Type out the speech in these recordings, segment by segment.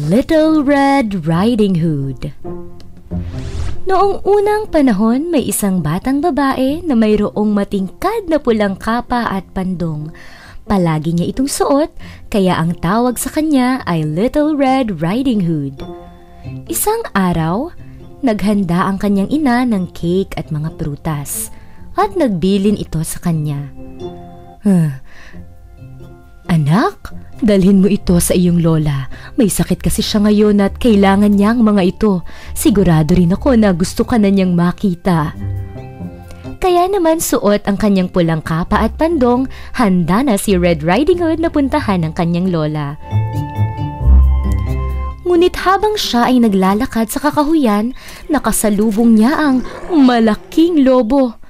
Little Red Riding Hood. Noong unang panahon, may isang batang babae na mayroong matingkad na pulang kapa at pandong. Palagi niya itong suot, kaya ang tawag sa kanya ay Little Red Riding Hood. Isang araw, naghanda ang kanyang ina ng cake at mga prutas at nagbilin ito sa kanya. Anak, dalhin mo ito sa iyong lola. May sakit kasi siya ngayon at kailangan niya ang mga ito. Sigurado rin ako na gusto ka na niyang makita. Kaya naman suot ang kanyang pulang kapa at pandong, handa na si Red Riding Hood na puntahan ang kanyang lola. Ngunit habang siya ay naglalakad sa kakahuyan, nakasalubong niya ang malaking lobo.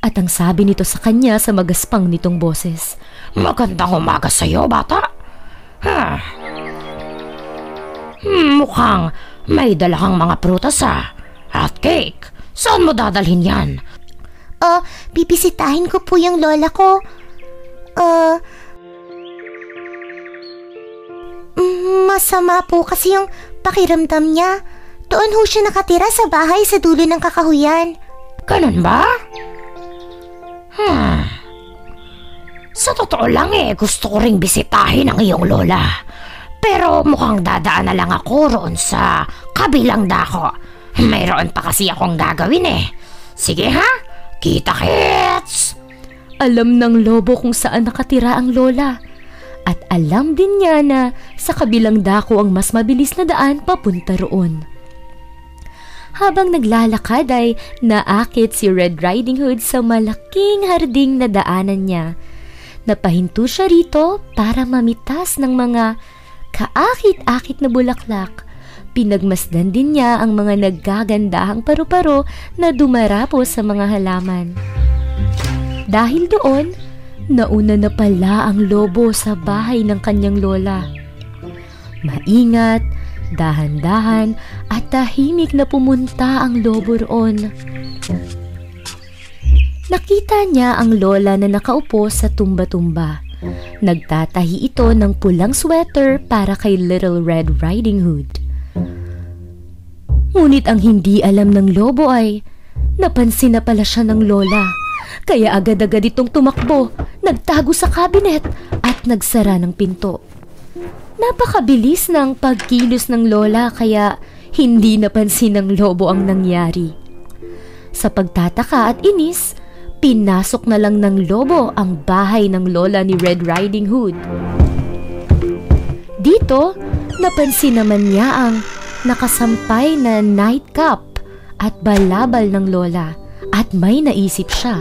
At ang sabi nito sa kanya sa magaspang nitong boses, "Magandang umaga sa'yo, bata. Mukhang may dala kang mga prutas at cake. Saan mo dadalhin yan?" Bibisitahin ko po yung lola ko. Masama po kasi yung pakiramdam niya. Doon ho siya nakatira sa bahay sa dulo ng kakahuyan. Ganun ba? Sa totoo lang gusto ko ring bisitahin ang iyong lola. Pero mukhang dadaan na lang ako roon sa kabilang dako. Mayroon pa kasi akong gagawin Sige kita-kits! Alam ng lobo kung saan nakatira ang lola. At alam din niya na sa kabilang dako ang mas mabilis na daan papunta roon. Habang naglalakad ay naakit si Red Riding Hood sa malaking harding na daanan niya. Napahinto siya rito para mamitas ng mga kaakit-akit na bulaklak. Pinagmasdan din niya ang mga naggagandahang paru-paro na dumarapo sa mga halaman. Dahil doon, nauna na pala ang lobo sa bahay ng kanyang lola. Maingat, dahan-dahan at tahimik na pumunta ang lobo roon. Nakita niya ang lola na nakaupo sa tumba-tumba. Nagtatahi ito ng pulang sweater para kay Little Red Riding Hood. Ngunit ang hindi alam ng lobo ay napansin na pala siya ng lola. Kaya agad-agad itong tumakbo, nagtago sa kabinet at nagsara ng pinto. Napakabilis ng pagkilos ng lola kaya hindi napansin ng lobo ang nangyari. Sa pagtataka at inis, pinasok na lang ng lobo ang bahay ng lola ni Red Riding Hood. Dito, napansin naman niya ang nakasampay na nightcap at balabal ng lola at may naisip siya.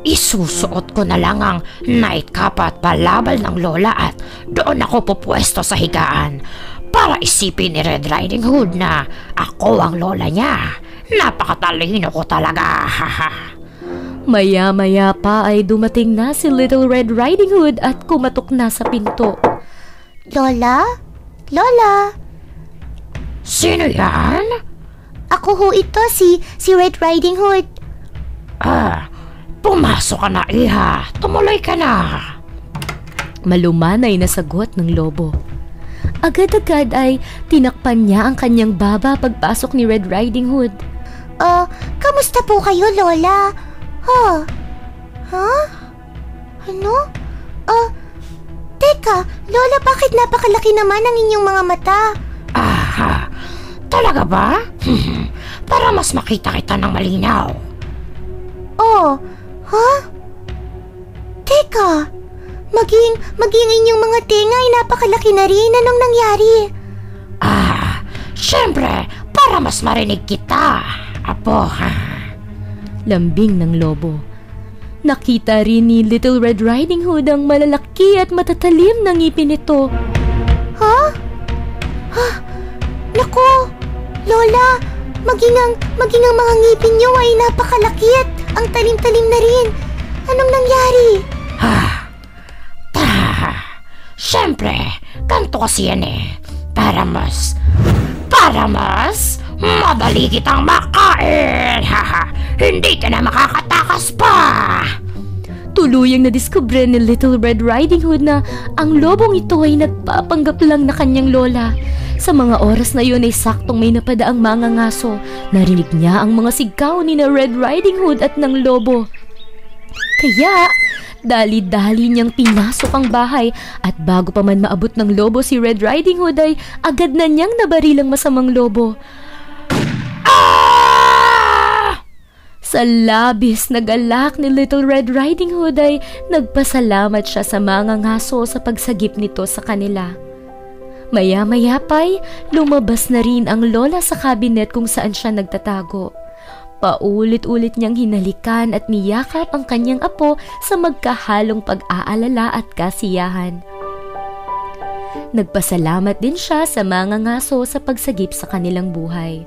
Isusuot ko na lang ang nightcap at balabal ng lola at doon ako pupwesto sa higaan para isipin ni Red Riding Hood na ako ang lola niya. Napakatalino ko talaga. Maya-maya pa ay dumating na si Little Red Riding Hood at kumatok na sa pinto. Lola? Lola? Sino yan? Ako ho ito, si Red Riding Hood. Pumasok ka na, iha. Tumuloy ka na. Malumanay na sagot ng lobo. Agad-agad ay tinakpan niya ang kanyang baba pagpasok ni Red Riding Hood. Kamusta po kayo, Lola? Ano? Teka, Lola, bakit napakalaki naman ang inyong mga mata? Talaga ba? Para mas makita kita ng malinaw. Teka, maging inyong mga tenga ay napakalaki na rin. Anong nangyari? Siyempre, para mas marinig kita, apo. Lambing ng lobo. Nakita rin ni Little Red Riding Hood ang malalaki at matatalim na ngipin nito. Naku, Lola, maging ang mga ngipin niyo ay napakalaki at ang talim-talim na rin. Anong nangyari? Siyempre, ganito kasi yan Para mas madali kitang makain. Hindi ka na makakatakas pa. tuluyang nadiskubre ni Little Red Riding Hood na ang lobong ito ay nagpapanggap lang na kanyang lola. Sa mga oras na yun ay saktong may napadaang mga ngaso. Narinig niya ang mga sigaw ni na Red Riding Hood at ng lobo. Kaya, dali-dali niyang pinasok ang bahay at bago pa man maabot ng lobo si Red Riding Hood ay agad na niyang nabarilang masamang lobo. Sa labis na galak ni Little Red Riding Hood ay nagpasalamat siya sa mga ngaso sa pagsagip nito sa kanila. Maya-maya pa'y lumabas na rin ang lola sa kabinet kung saan siya nagtatago. Paulit-ulit niyang hinalikan at niyakap ang kanyang apo sa magkahalong pag-aalala at kasiyahan. Nagpasalamat din siya sa mga ngaso sa pagsagip sa kanilang buhay.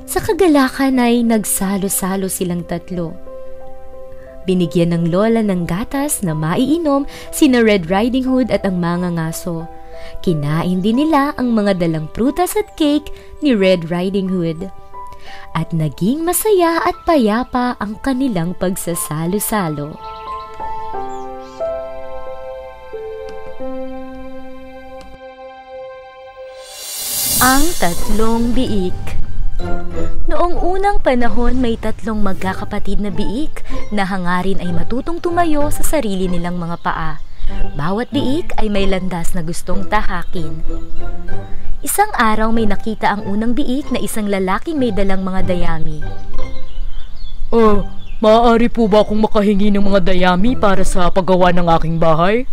Sa kagalakan ay nagsalo-salo silang tatlo. Binigyan ng lola ng gatas na maiinom sina Red Riding Hood at ang mga ngaso. Kinain din nila ang mga dalang prutas at cake ni Red Riding Hood. At naging masaya at payapa ang kanilang pagsasalo-salo. Ang tatlong biik. Noong unang panahon may tatlong magkakapatid na biik na hangarin ay matutong tumayo sa sarili nilang mga paa. Bawat biik ay may landas na gustong tahakin. Isang araw may nakita ang unang biik na isang lalaking may dalang mga dayami. Maaari po ba akong makahingi ng mga dayami para sa paggawa ng aking bahay?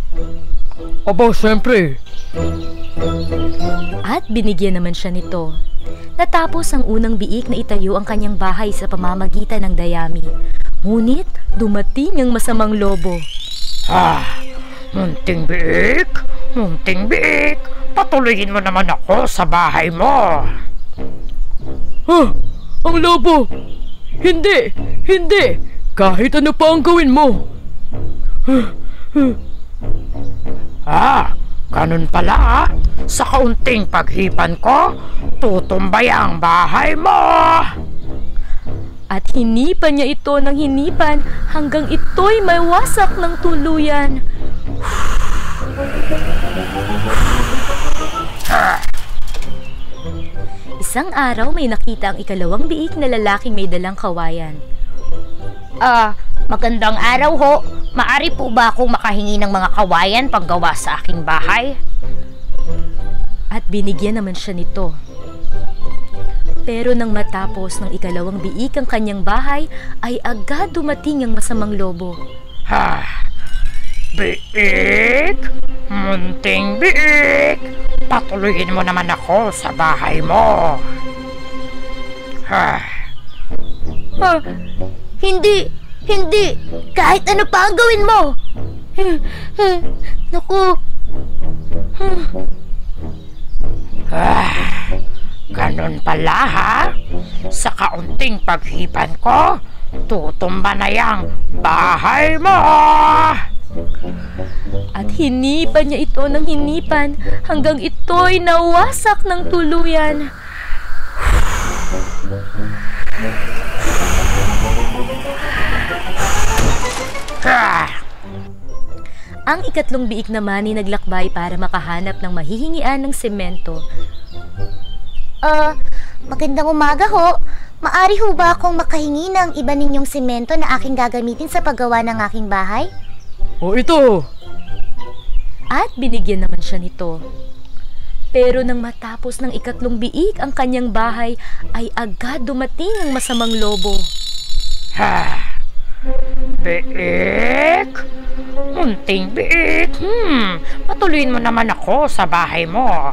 Aba, syempre. At binigyan naman siya nito. Natapos ang unang biik na itayo ang kanyang bahay sa pamamagitan ng dayami. Ngunit dumating ang masamang lobo. Munting biik! Munting biik! Patuloyin mo naman ako sa bahay mo! Ang lobo! Hindi! Hindi! Kahit ano pa ang gawin mo! Ganun pala. Sa kaunting paghipan ko, tutumbay ang bahay mo! At hinipan niya ito ng hinipan hanggang ito'y mawasak ng tuluyan. Isang araw may nakita ang ikalawang biik na lalaking may dalang kawayan. Magandang araw ho. Maari po ba akong makahingi ng mga kawayan panggawa sa aking bahay? At binigyan naman siya nito. Pero nang matapos ng ikalawang biik ang kanyang bahay, ay agad dumating ang masamang lobo. Biik! Munting biik! Patuloyin mo naman ako sa bahay mo! Hindi! Hindi! Kahit ano pa ang gawin mo! Naku! Ganun pala ha? Sa kaunting paghipan ko, tutumba na yang bahay mo! At hinipan niya ito ng hinipan hanggang ito'y nawasak ng tuluyan. Ang ikatlong biik naman ay naglakbay para makahanap ng mahihingian ng semento. Magandang umaga ho. Maari ho ba akong makahingi ng iba ninyong semento na aking gagamitin sa paggawa ng aking bahay? Ito! At binigyan naman siya nito. Pero nang matapos ng ikatlong biik ang kanyang bahay, ay agad dumating ang masamang lobo. Biik! Munting biik! Patuloyin mo naman ako sa bahay mo.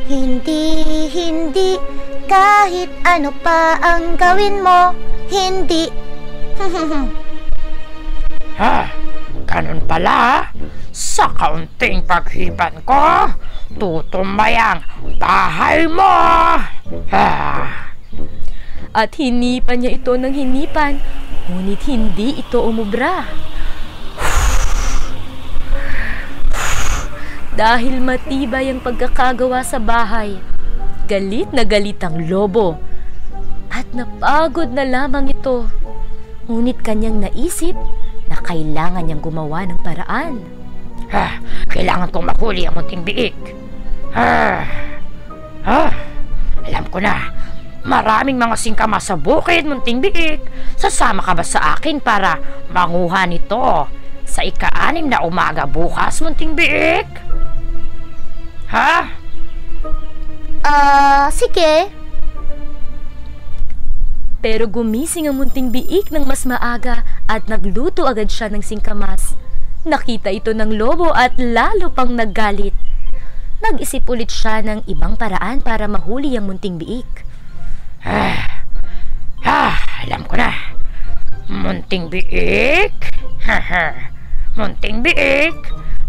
Hindi. Kahit ano pa ang gawin mo, hindi. Ganun pala. Sa kaunting paghipan ko, tutumbay ang bahay mo. At hinipan niya ito ng hinipan, ngunit hindi ito umubra. Dahil matibay ang pagkakagawa sa bahay, galit na galit ang lobo. At Napagod na lamang ito. Ngunit kanyang naisip na kailangan niyang gumawa ng paraan. Kailangan kong mahuli ang munting biik. Alam ko na. Maraming mga singkamas sa bukid, munting biik. Sasama ka ba sa akin para manguha nito sa ika-6 na umaga bukas, munting biik? Sige. Pero gumising ang munting biik ng mas maaga at nagluto agad siya ng singkamas. Nakita ito ng lobo at lalo pang naggalit. Nag-isip ulit siya ng ibang paraan para mahuli ang munting biik. Alam ko na. Munting biik? Munting biik?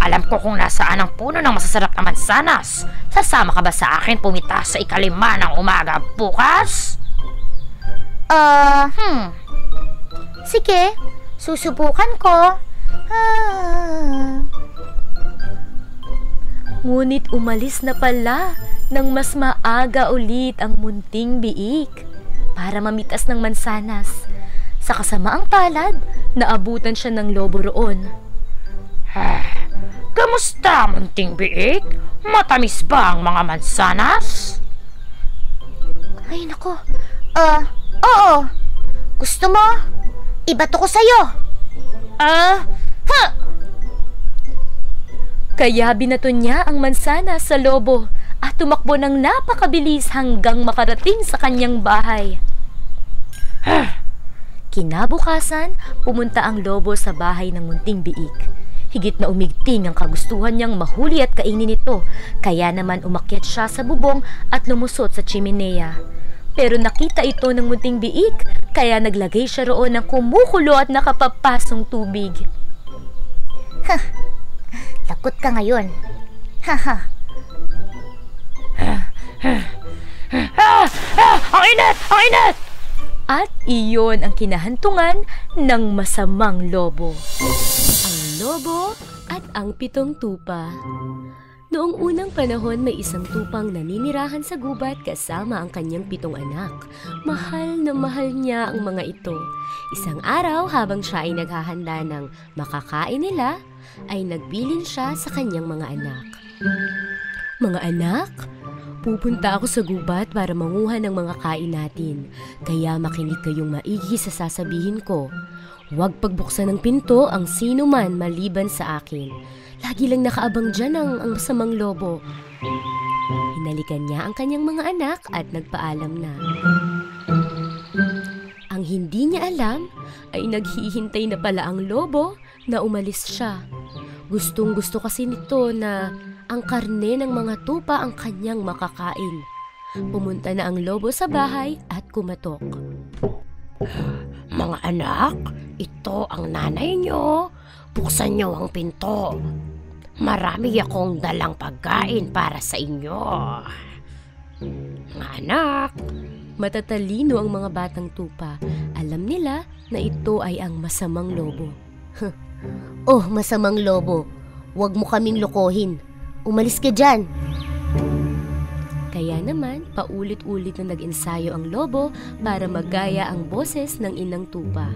Alam ko kung nasaan ang puno ng masasarap na mansanas. Sasama ka ba sa akin pumitas sa ika-5 ng umaga bukas? Sige, susubukan ko. Ngunit umalis na pala nang mas maaga ulit ang munting biik para mamitas ng mansanas. Sa kasamaang palad, naabutan siya ng lobo roon. Kamusta, munting biik? Matamis ba ang mga mansanas? Ay, nako. Oo. Gusto mo? Ibato ko sa'yo. Kaya binato niya ang mansanas sa lobo at tumakbo ng napakabilis hanggang makarating sa kanyang bahay. Kinabukasan, pumunta ang lobo sa bahay ng munting biik. Higit na umigting ang kagustuhan niyang mahuli at kainin ito, kaya naman umakyat siya sa bubong at lumusot sa chimenea. Pero nakita ito ng munting biik, kaya naglagay siya roon ng kumukulo at nakapapasong tubig. Lakot ka ngayon. Ang init! Ang init! At iyon ang kinahantungan ng masamang lobo. Ang lobo at ang 7 tupa. Noong unang panahon, may isang tupang naninirahan sa gubat kasama ang kanyang 7 anak. Mahal na mahal niya ang mga ito. Isang araw, habang siya ay naghahanda ng makakain nila, ay nagbilin siya sa kanyang mga anak. Mga anak, pupunta ako sa gubat para manguha ng mga kain natin. Kaya makinig kayong maigi sa sasabihin ko. Huwag pagbuksan ng pinto ang sino man maliban sa akin. Lagi lang nakaabang dyan ang masamang lobo. Hinalikan niya ang kanyang mga anak at nagpaalam na. Ang hindi niya alam ay naghihintay na pala ang lobo na umalis siya. Gustong gusto kasi nito na ang karne ng mga tupa ang kanyang makakain. Pumunta na ang lobo sa bahay at kumatok. Mga anak, ito ang nanay nyo. Buksan nyo ang pinto. Marami akong dalang pagkain para sa inyo. Mga anak. Matatalino ang mga batang tupa. Alam nila na ito ay ang masamang lobo. Oh, masamang lobo. Huwag mo kaming lokohin. Umalis ka dyan. Kaya naman, paulit-ulit na nag-ensayo ang lobo para magaya ang boses ng inang tupa.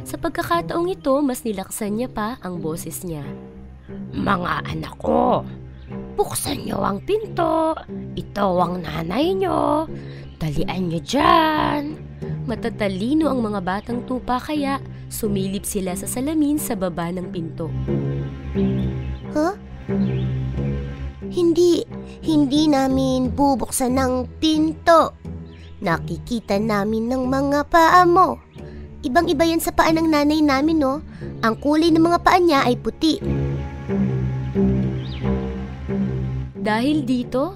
Sa pagkakataong ito, mas nilaksan niya pa ang boses niya. Mga anak ko, buksan nyo ang pinto. Ito ang nanay nyo. Dalian nyo dyan. Matatalino ang mga batang tupa kaya sumilip sila sa salamin sa baba ng pinto. Hindi namin bubuksan ng pinto. Nakikita namin ng mga paa mo. Ibang-iba yan sa paa ng nanay namin, no? Ang kulay ng mga paa niya ay puti. Dahil dito,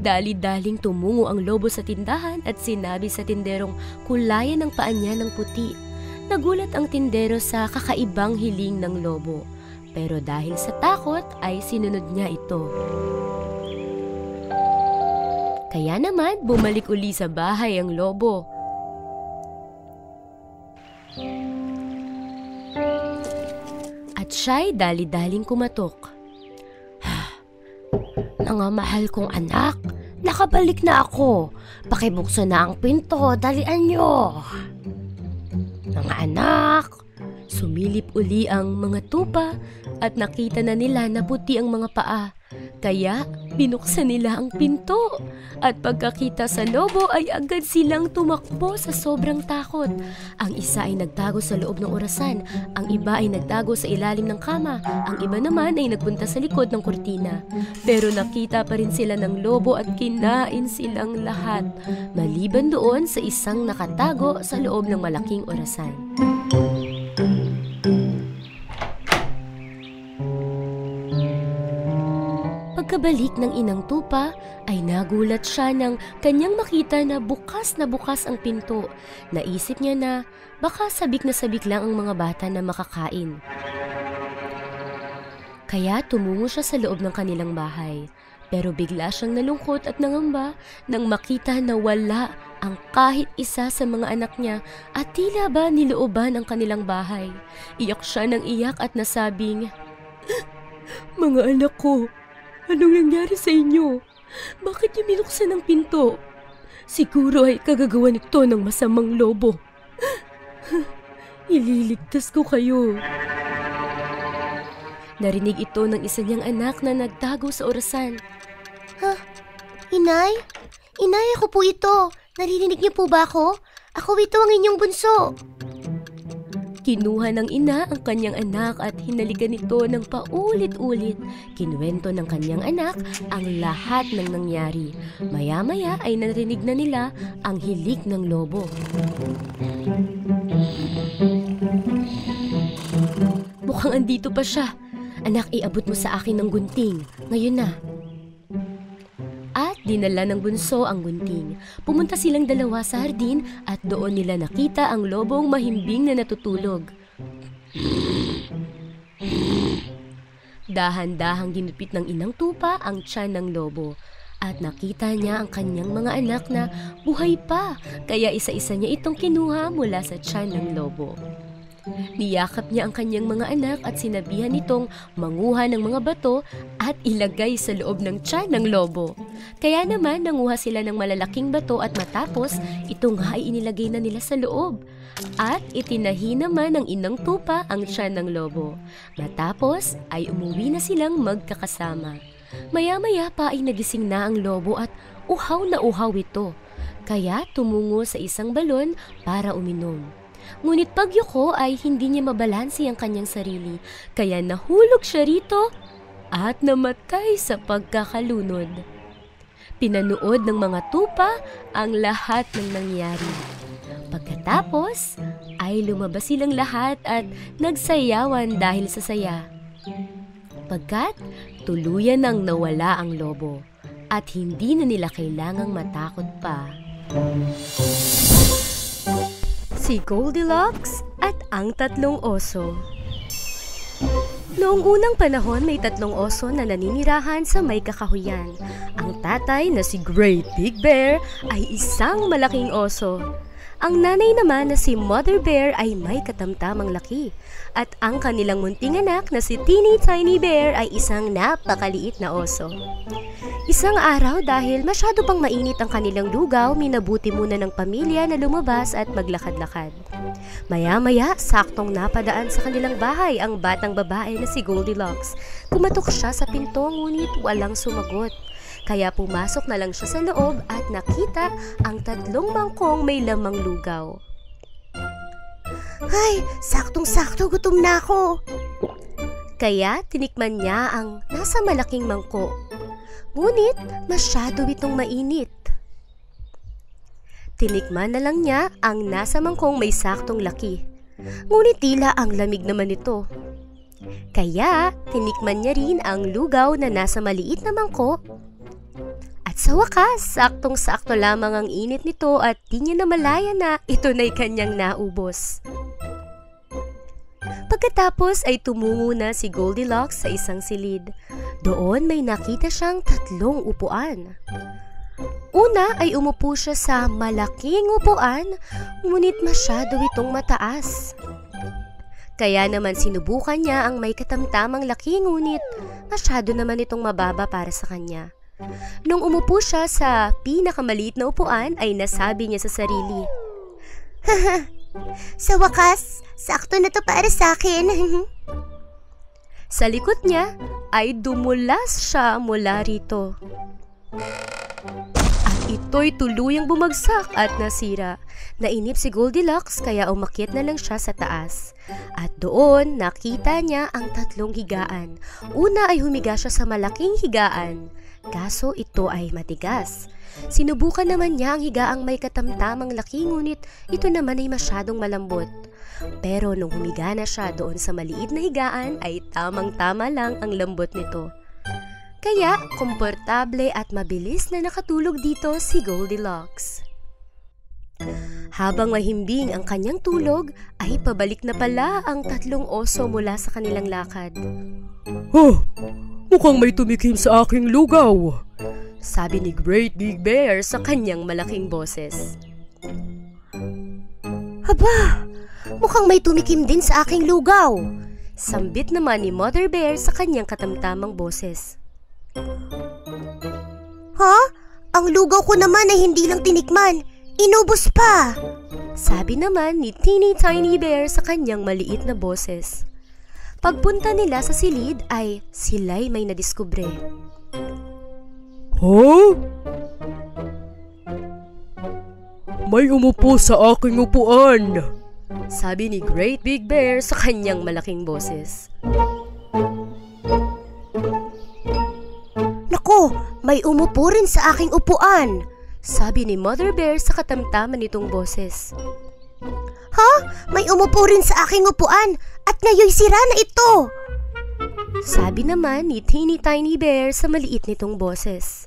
dali-daling tumungo ang lobo sa tindahan at sinabi sa tinderong kulayan ng paa niya ng puti. Nagulat ang tindero sa kakaibang hiling ng lobo. Pero dahil sa takot ay sinunod niya ito. Kaya naman bumalik uli sa bahay ang lobo. At siya'y dali-daling kumatok. Mga mahal kong anak, Nakabalik na ako. Pakibuksan na ang pinto, dalian nyo. Mga anak, Sumilip uli ang mga tupa at nakita na nila na puti ang mga paa. Kaya binuksan nila ang pinto at pagkakita sa lobo ay agad silang tumakbo sa sobrang takot. Ang isa ay nagtago sa loob ng orasan, ang iba ay nagtago sa ilalim ng kama, ang iba naman ay nagpunta sa likod ng kurtina. Pero nakita pa rin sila ng lobo at kinain silang lahat, maliban doon sa isang nakatago sa loob ng malaking orasan. Pagkabalik ng inang tupa ay nagulat siya nang kanyang makita na bukas ang pinto. Naisip niya na baka sabik na sabik lang ang mga bata na makakain. Kaya tumungo siya sa loob ng kanilang bahay. Pero bigla siyang nalungkot at nangamba nang makita na wala ang kahit isa sa mga anak niya at tila ba nilooban ang kanilang bahay. Iyak siya ng iyak at nasabing, "Mga anak ko, anong nangyari sa inyo? Bakit niyo binuksan ang pinto? Siguro ay kagagawa nito ng masamang lobo. Ililigtas ko kayo." Narinig ito ng isa niyang anak na nagtago sa orasan. Ha? Inay? Inay, ako po ito. Naririnig niyo po ba ako? Ako ito ang inyong bunso. Kinuha ng ina ang kanyang anak at hinalikan nito ng paulit-ulit. Kinuwento ng kanyang anak ang lahat ng nangyari. Maya-maya ay narinig na nila ang hilik ng lobo. Mukhang andito pa siya. Anak, iabot mo sa akin ng gunting. Ngayon na. At dinala ng bunso ang gunting. Pumunta silang dalawa sa hardin at doon nila nakita ang lobong mahimbing na natutulog. Dahan-dahang ginupit ng inang tupa ang tiyan ng lobo. At nakita niya ang kanyang mga anak na buhay pa, kaya isa-isa niya itong kinuha mula sa tiyan ng lobo. Niyakap niya ang kanyang mga anak at sinabihan nitong manguha ng mga bato at ilagay sa loob ng tiyan ng lobo. Kaya naman nanguha sila ng malalaking bato at matapos ito nga ay inilagay na nila sa loob. At itinahi naman ng inang tupa ang tiyan ng lobo. Matapos ay umuwi na silang magkakasama. Maya-maya pa ay nagising na ang lobo at uhaw na uhaw ito. Kaya tumungo sa isang balon para uminom. Ngunit pagyuko ay hindi niya mabalansi ang kanyang sarili, kaya nahulog siya rito at namatay sa pagkakalunod. Pinanood ng mga tupa ang lahat ng nangyari. Pagkatapos ay lumabas silang lahat at nagsayawan dahil sa saya. Pagkat tuluyan nang nawala ang lobo at hindi na nila kailangang matakot pa. Si Goldilocks at ang tatlong oso. Noong unang panahon, may tatlong oso na naninirahan sa may kakahuyan. Ang tatay na si Great Big Bear ay isang malaking oso. Ang nanay naman na si Mother Bear ay may katamtamang laki. At ang kanilang munting anak na si Teeny Tiny Bear ay isang napakaliit na oso. Isang araw dahil masyado pang mainit ang kanilang lugaw, minabuti muna ng pamilya na lumabas at maglakad-lakad. Maya-maya, saktong napadaan sa kanilang bahay ang batang babae na si Goldilocks. Kumatok siya sa pinto ngunit walang sumagot. Kaya pumasok na lang siya sa loob at nakita ang tatlong mangkong may lamang lugaw. Ay, saktong-sakto, gutom na ako. Kaya tinikman niya ang nasa malaking mangkok. Ngunit masyado itong mainit. Tinikman na lang niya ang nasa mangkong may saktong laki. Ngunit tila ang lamig naman ito. Kaya tinikman niya rin ang lugaw na nasa maliit na mangkok. At sa wakas, saktong-sakto lamang ang init nito at di niya namalaya na ito na'y kanyang naubos. Pagkatapos ay tumungo na si Goldilocks sa isang silid. Doon may nakita siyang tatlong upuan. Una ay umupo siya sa malaking upuan, ngunit masyado itong mataas. Kaya naman sinubukan niya ang may katamtamang laki, ngunit masyado naman itong mababa para sa kanya. Nung umupo siya sa pinakamaliit na upuan ay nasabi niya sa sarili, "Haha, sa wakas, sakto na to para sa akin." Sa likod niya ay dumulas siya mula rito. At ito'y tuluyang bumagsak at nasira. Nainip si Goldilocks kaya umakyat na lang siya sa taas. At doon nakita niya ang 3 higaan. Una ay humiga siya sa malaking higaan. Kaso ito ay matigas. Sinubukan naman niya ang higaang may katamtamang laki ngunit ito naman ay masyadong malambot. Pero nung humiga na siya doon sa maliit na higaan ay tamang-tama lang ang lambot nito. Kaya komportable at mabilis na nakatulog dito si Goldilocks. Habang mahimbing ang kanyang tulog ay pabalik na pala ang 3 oso mula sa kanilang lakad. Mukhang may tumikim sa aking lugaw, sabi ni Great Big Bear sa kanyang malaking boses. Aba, mukhang may tumikim din sa aking lugaw, sambit naman ni Mother Bear sa kanyang katamtamang boses. Ha? Ang lugaw ko naman ay hindi lang tinikman, inubos pa, sabi naman ni Teeny Tiny Bear sa kanyang maliit na boses. Pagpunta nila sa silid ay sila'y may nadiskubre. May umupo sa aking upuan, sabi ni Great Big Bear sa kanyang malaking boses. Nako, may umupo rin sa aking upuan, sabi ni Mother Bear sa katamtaman nitong boses. Ha? May umupo rin sa aking upuan at ngayon sira na ito, sabi naman ni Teeny Tiny Bear sa maliit nitong boses.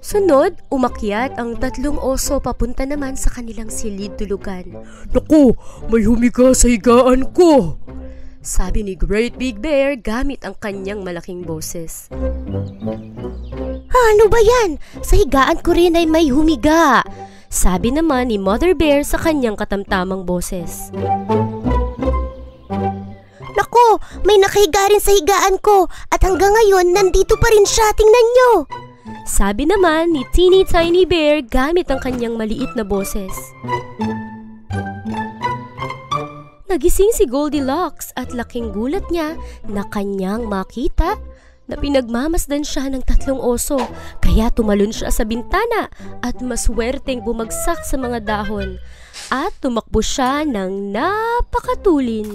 Sunod, umakyat ang 3 oso papunta naman sa kanilang silid tulugan. Naku, may humiga sa higaan ko, sabi ni Great Big Bear gamit ang kanyang malaking boses. Ano ba yan? Sa higaan ko rin ay may humiga, sabi naman ni Mother Bear sa kanyang katamtamang boses. Nako, may nakahiga rin sa higaan ko at hanggang ngayon nandito pa rin siya, tingnan nyo, sabi naman ni Teeny Tiny Bear gamit ang kanyang maliit na boses. Nagising si Goldilocks at laking gulat niya na kanyang makita na pinagmamasdan siya ng 3 oso, kaya tumalon siya sa bintana at maswerteng bumagsak sa mga dahon at tumakbo siya ng napakatulin.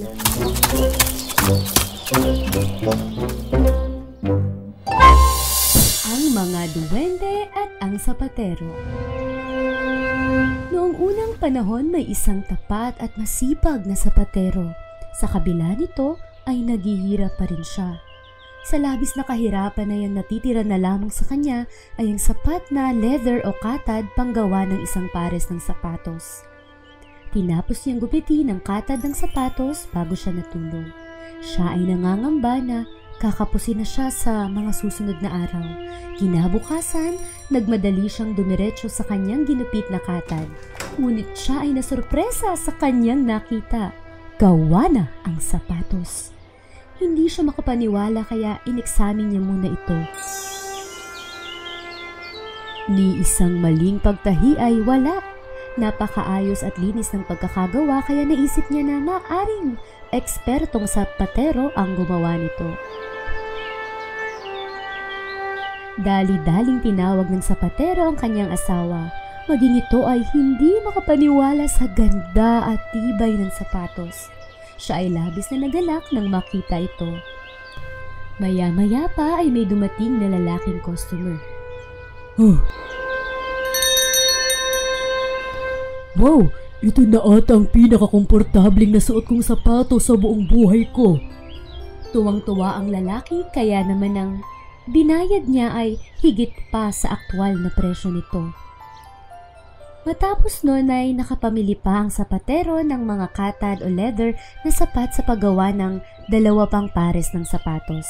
Ang mga duwende at ang sapatero. Noong unang panahon may isang tapat at masipag na sapatero. Sa kabila nito ay naghihirap pa rin siya. Sa labis na kahirapan na yan, natitira na lamang sa kanya ay ang sapat na leather o katad panggawa ng isang pares ng sapatos. Tinapos niyang gupitin ang katad ng sapatos bago siya natulog. Siya ay nangangamba na kakapusin na siya sa mga susunod na araw. Kinabukasan, nagmadali siyang dumiretso sa kanyang ginupit na katad. Ngunit siya ay nasurpresa sa kanyang nakita. Gawa na ang sapatos. Hindi siya makapaniwala kaya ineksamin niya muna ito. Ni isang maling pagtahi ay wala. Napakaayos at linis ng pagkakagawa kaya naisip niya na maaring ekspertong sapatero ang gumawa nito. Dali-daling tinawag ng sapatero ang kanyang asawa. Maging ito ay hindi makapaniwala sa ganda at tibay ng sapatos. Siya ay labis na nagalak nang makita ito. Maya-maya pa ay may dumating na lalaking customer. Wow, ito na ata ang pinakakomportabling na suot kong sapatos sa buong buhay ko. Tuwang-tuwa ang lalaki kaya naman ang binayad niya ay higit pa sa aktwal na presyo nito. Matapos noon ay nakapamili pa ang sapatero ng mga katad o leather na sapat sa paggawa ng 2 pang pares ng sapatos.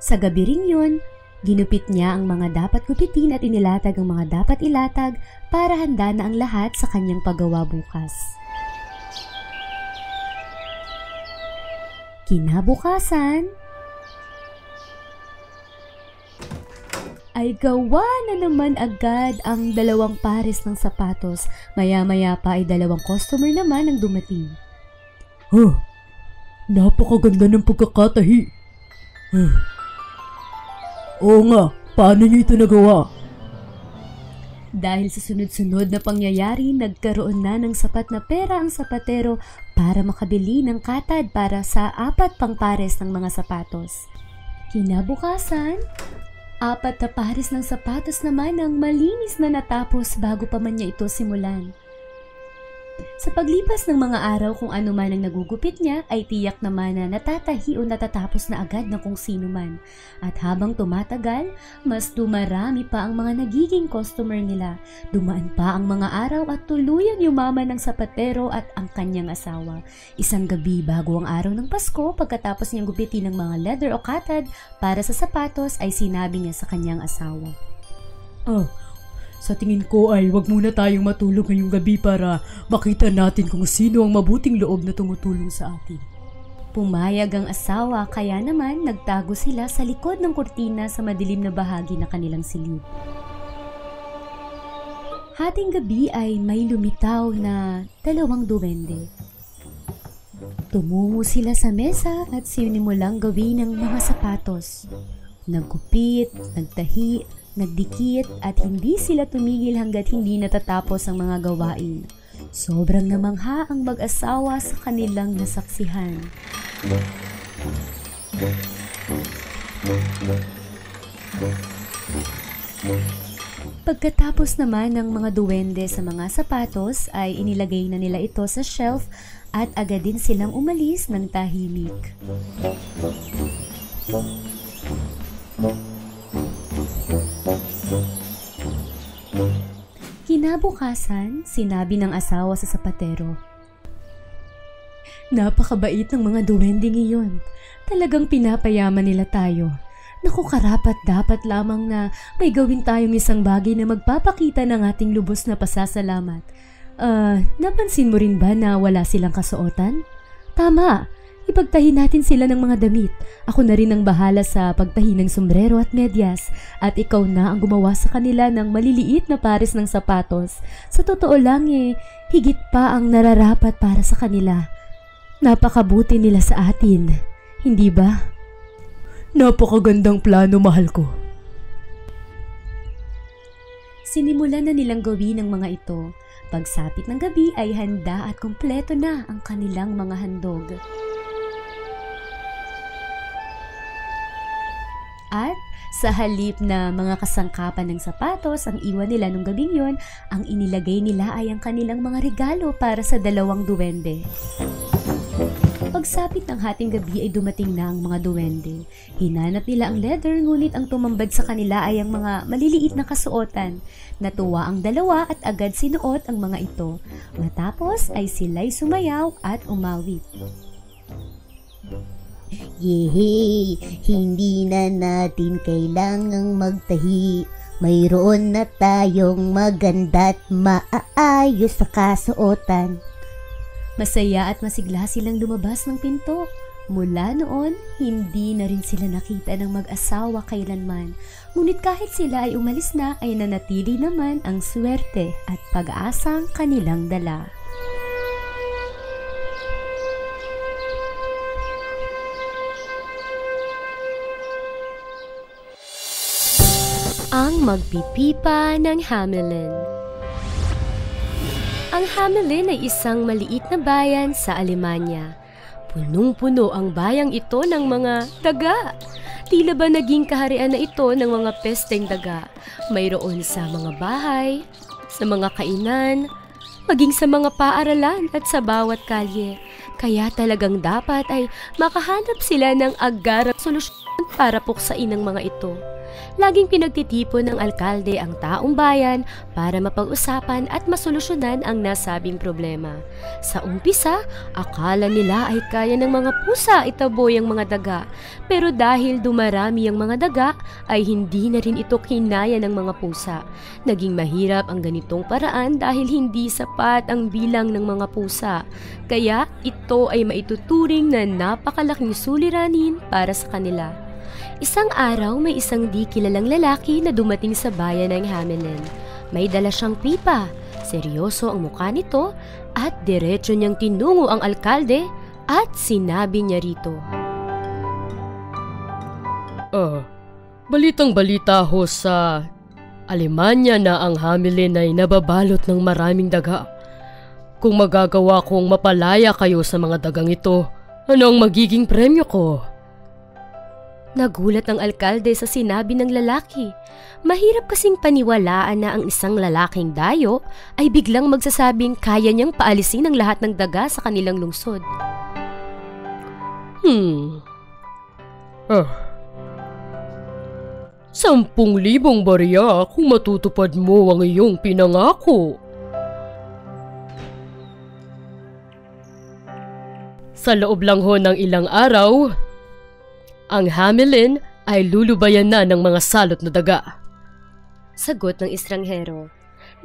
Sa gabi ring yun, ginupit niya ang mga dapat gupitin at inilatag ang mga dapat ilatag para handa na ang lahat sa kanyang paggawa bukas. Kinabukasan, ay gawa na naman agad ang 2 pares ng sapatos. Maya-maya pa ay 2 customer naman ang dumating. Napakaganda ng pagkakatahi. Oo nga, paano niyo ito nagawa? Dahil sa sunod-sunod na pangyayari, nagkaroon na ng sapat na pera ang sapatero para makabili ng katad para sa 4 pang pares ng mga sapatos. Kinabukasan, 4 na pares ng sapatos naman ang malinis na natapos bago pa man niya ito simulan. Sa paglipas ng mga araw, kung ano man ang nagugupit niya ay tiyak naman na natatahi o natatapos na agad ng kung sino man. At habang tumatagal, mas dumarami pa ang mga nagiging customer nila. Dumaan pa ang mga araw at tuluyang yumaman ang sapatero at ang kanyang asawa. Isang gabi bago ang araw ng Pasko, pagkatapos niyang gupitin ng mga leather o katad para sa sapatos, ay sinabi niya sa kanyang asawa. Sa tingin ko ay wag muna tayong matulog ngayong gabi para makita natin kung sino ang mabuting loob na tumutulong sa atin. Pumayag ang asawa, kaya naman nagtago sila sa likod ng kurtina sa madilim na bahagi na kanilang silid. Hating gabi ay may lumitaw na 2 duwende. Tumungo sila sa mesa at sinimulang gawin ng mga sapatos. Naggupit, nagtahi, nagdikit at hindi sila tumigil hanggat hindi natatapos ang mga gawain. Sobrang namangha ang mag-asawa sa kanilang nasaksihan. Pagkatapos naman ng mga duwende sa mga sapatos ay inilagay na nila ito sa shelf at agad din silang umalis ng tahimik. Kinabukasan, sinabi ng asawa sa sapatero, "Napakabait ng mga duwende ngayon. Talagang pinapayaman nila tayo. Naku, karapat dapat lamang na may gawin tayong isang bagay na magpapakita ng ating lubos na pasasalamat. Napansin mo rin ba na wala silang kasuotan? Tama, ipagtahi natin sila ng mga damit. Ako na rin ang bahala sa pagtahi ng sombrero at medyas at ikaw na ang gumawa sa kanila ng maliliit na pares ng sapatos. Sa totoo lang higit pa ang nararapat para sa kanila. Napakabuti nila sa atin, hindi ba?" Napakagandang plano, mahal ko. Sinimulan na nilang gawin ang mga ito. Pagsapit ng gabi ay handa at kumpleto na ang kanilang mga handog. At sa halip na mga kasangkapan ng sapatos ang iwan nila nung gabing yon, ang inilagay nila ay ang kanilang mga regalo para sa 2 duwende. Pagsapit ng hating gabi ay dumating na ang mga duwende. Hinanap nila ang leather, ngunit ang tumambad sa kanila ay ang mga maliliit na kasuotan. Natuwa ang 2 at agad sinuot ang mga ito. Matapos ay sila'y sumayaw at umawit. Yehey! Hindi na natin kailangang magtahi. Mayroon na tayong maganda at maayos na kasuotan. Masaya at masigla silang lumabas ng pinto. Mula noon, hindi na rin sila nakita ng mag-asawa kailanman. Ngunit kahit sila ay umalis na, ay nanatili naman ang swerte at pag-asang kanilang dala. Ang magpipipa ng Hamelin. Ang Hamelin ay isang maliit na bayan sa Alemanya. Punong-puno ang bayang ito ng mga daga. Tila ba naging kaharian na ito ng mga pesteng daga. Mayroon sa mga bahay, sa mga kainan, maging sa mga paaralan at sa bawat kalye. Kaya talagang dapat ay makahanap sila ng agarang solusyon para puksain ang mga ito. Laging pinagtitipon ng alkalde ang taong bayan para mapag-usapan at masolusyonan ang nasabing problema. Sa umpisa, akala nila ay kaya ng mga pusa itaboy ang mga daga. Pero dahil dumarami ang mga daga, ay hindi na rin ito kinaya ng mga pusa. Naging mahirap ang ganitong paraan dahil hindi sapat ang bilang ng mga pusa. Kaya ito ay maituturing na napakalaking suliranin para sa kanila. Isang araw may isang di kilalang lalaki na dumating sa bayan ng Hamelin. May dala siyang pipa, seryoso ang mukha nito at diretso niyang tinungo ang alkalde at sinabi niya rito. Balitang-balita ho sa Alemanya na ang Hamelin ay nababalot ng maraming daga. Kung magagawa kong mapalaya kayo sa mga dagang ito, ano ang magiging premyo ko? Nagulat ang alkalde sa sinabi ng lalaki. Mahirap kasing paniwalaan na ang isang lalaking dayo ay biglang magsasabing kaya niyang paalisin ang lahat ng daga sa kanilang lungsod. 10,000 barya kung matutupad mo ang iyong pinangako. Sa loob lang ho ng ilang araw, ang Hamelin ay lulubayan na ng mga salot na daga. Sagot ng estranghero.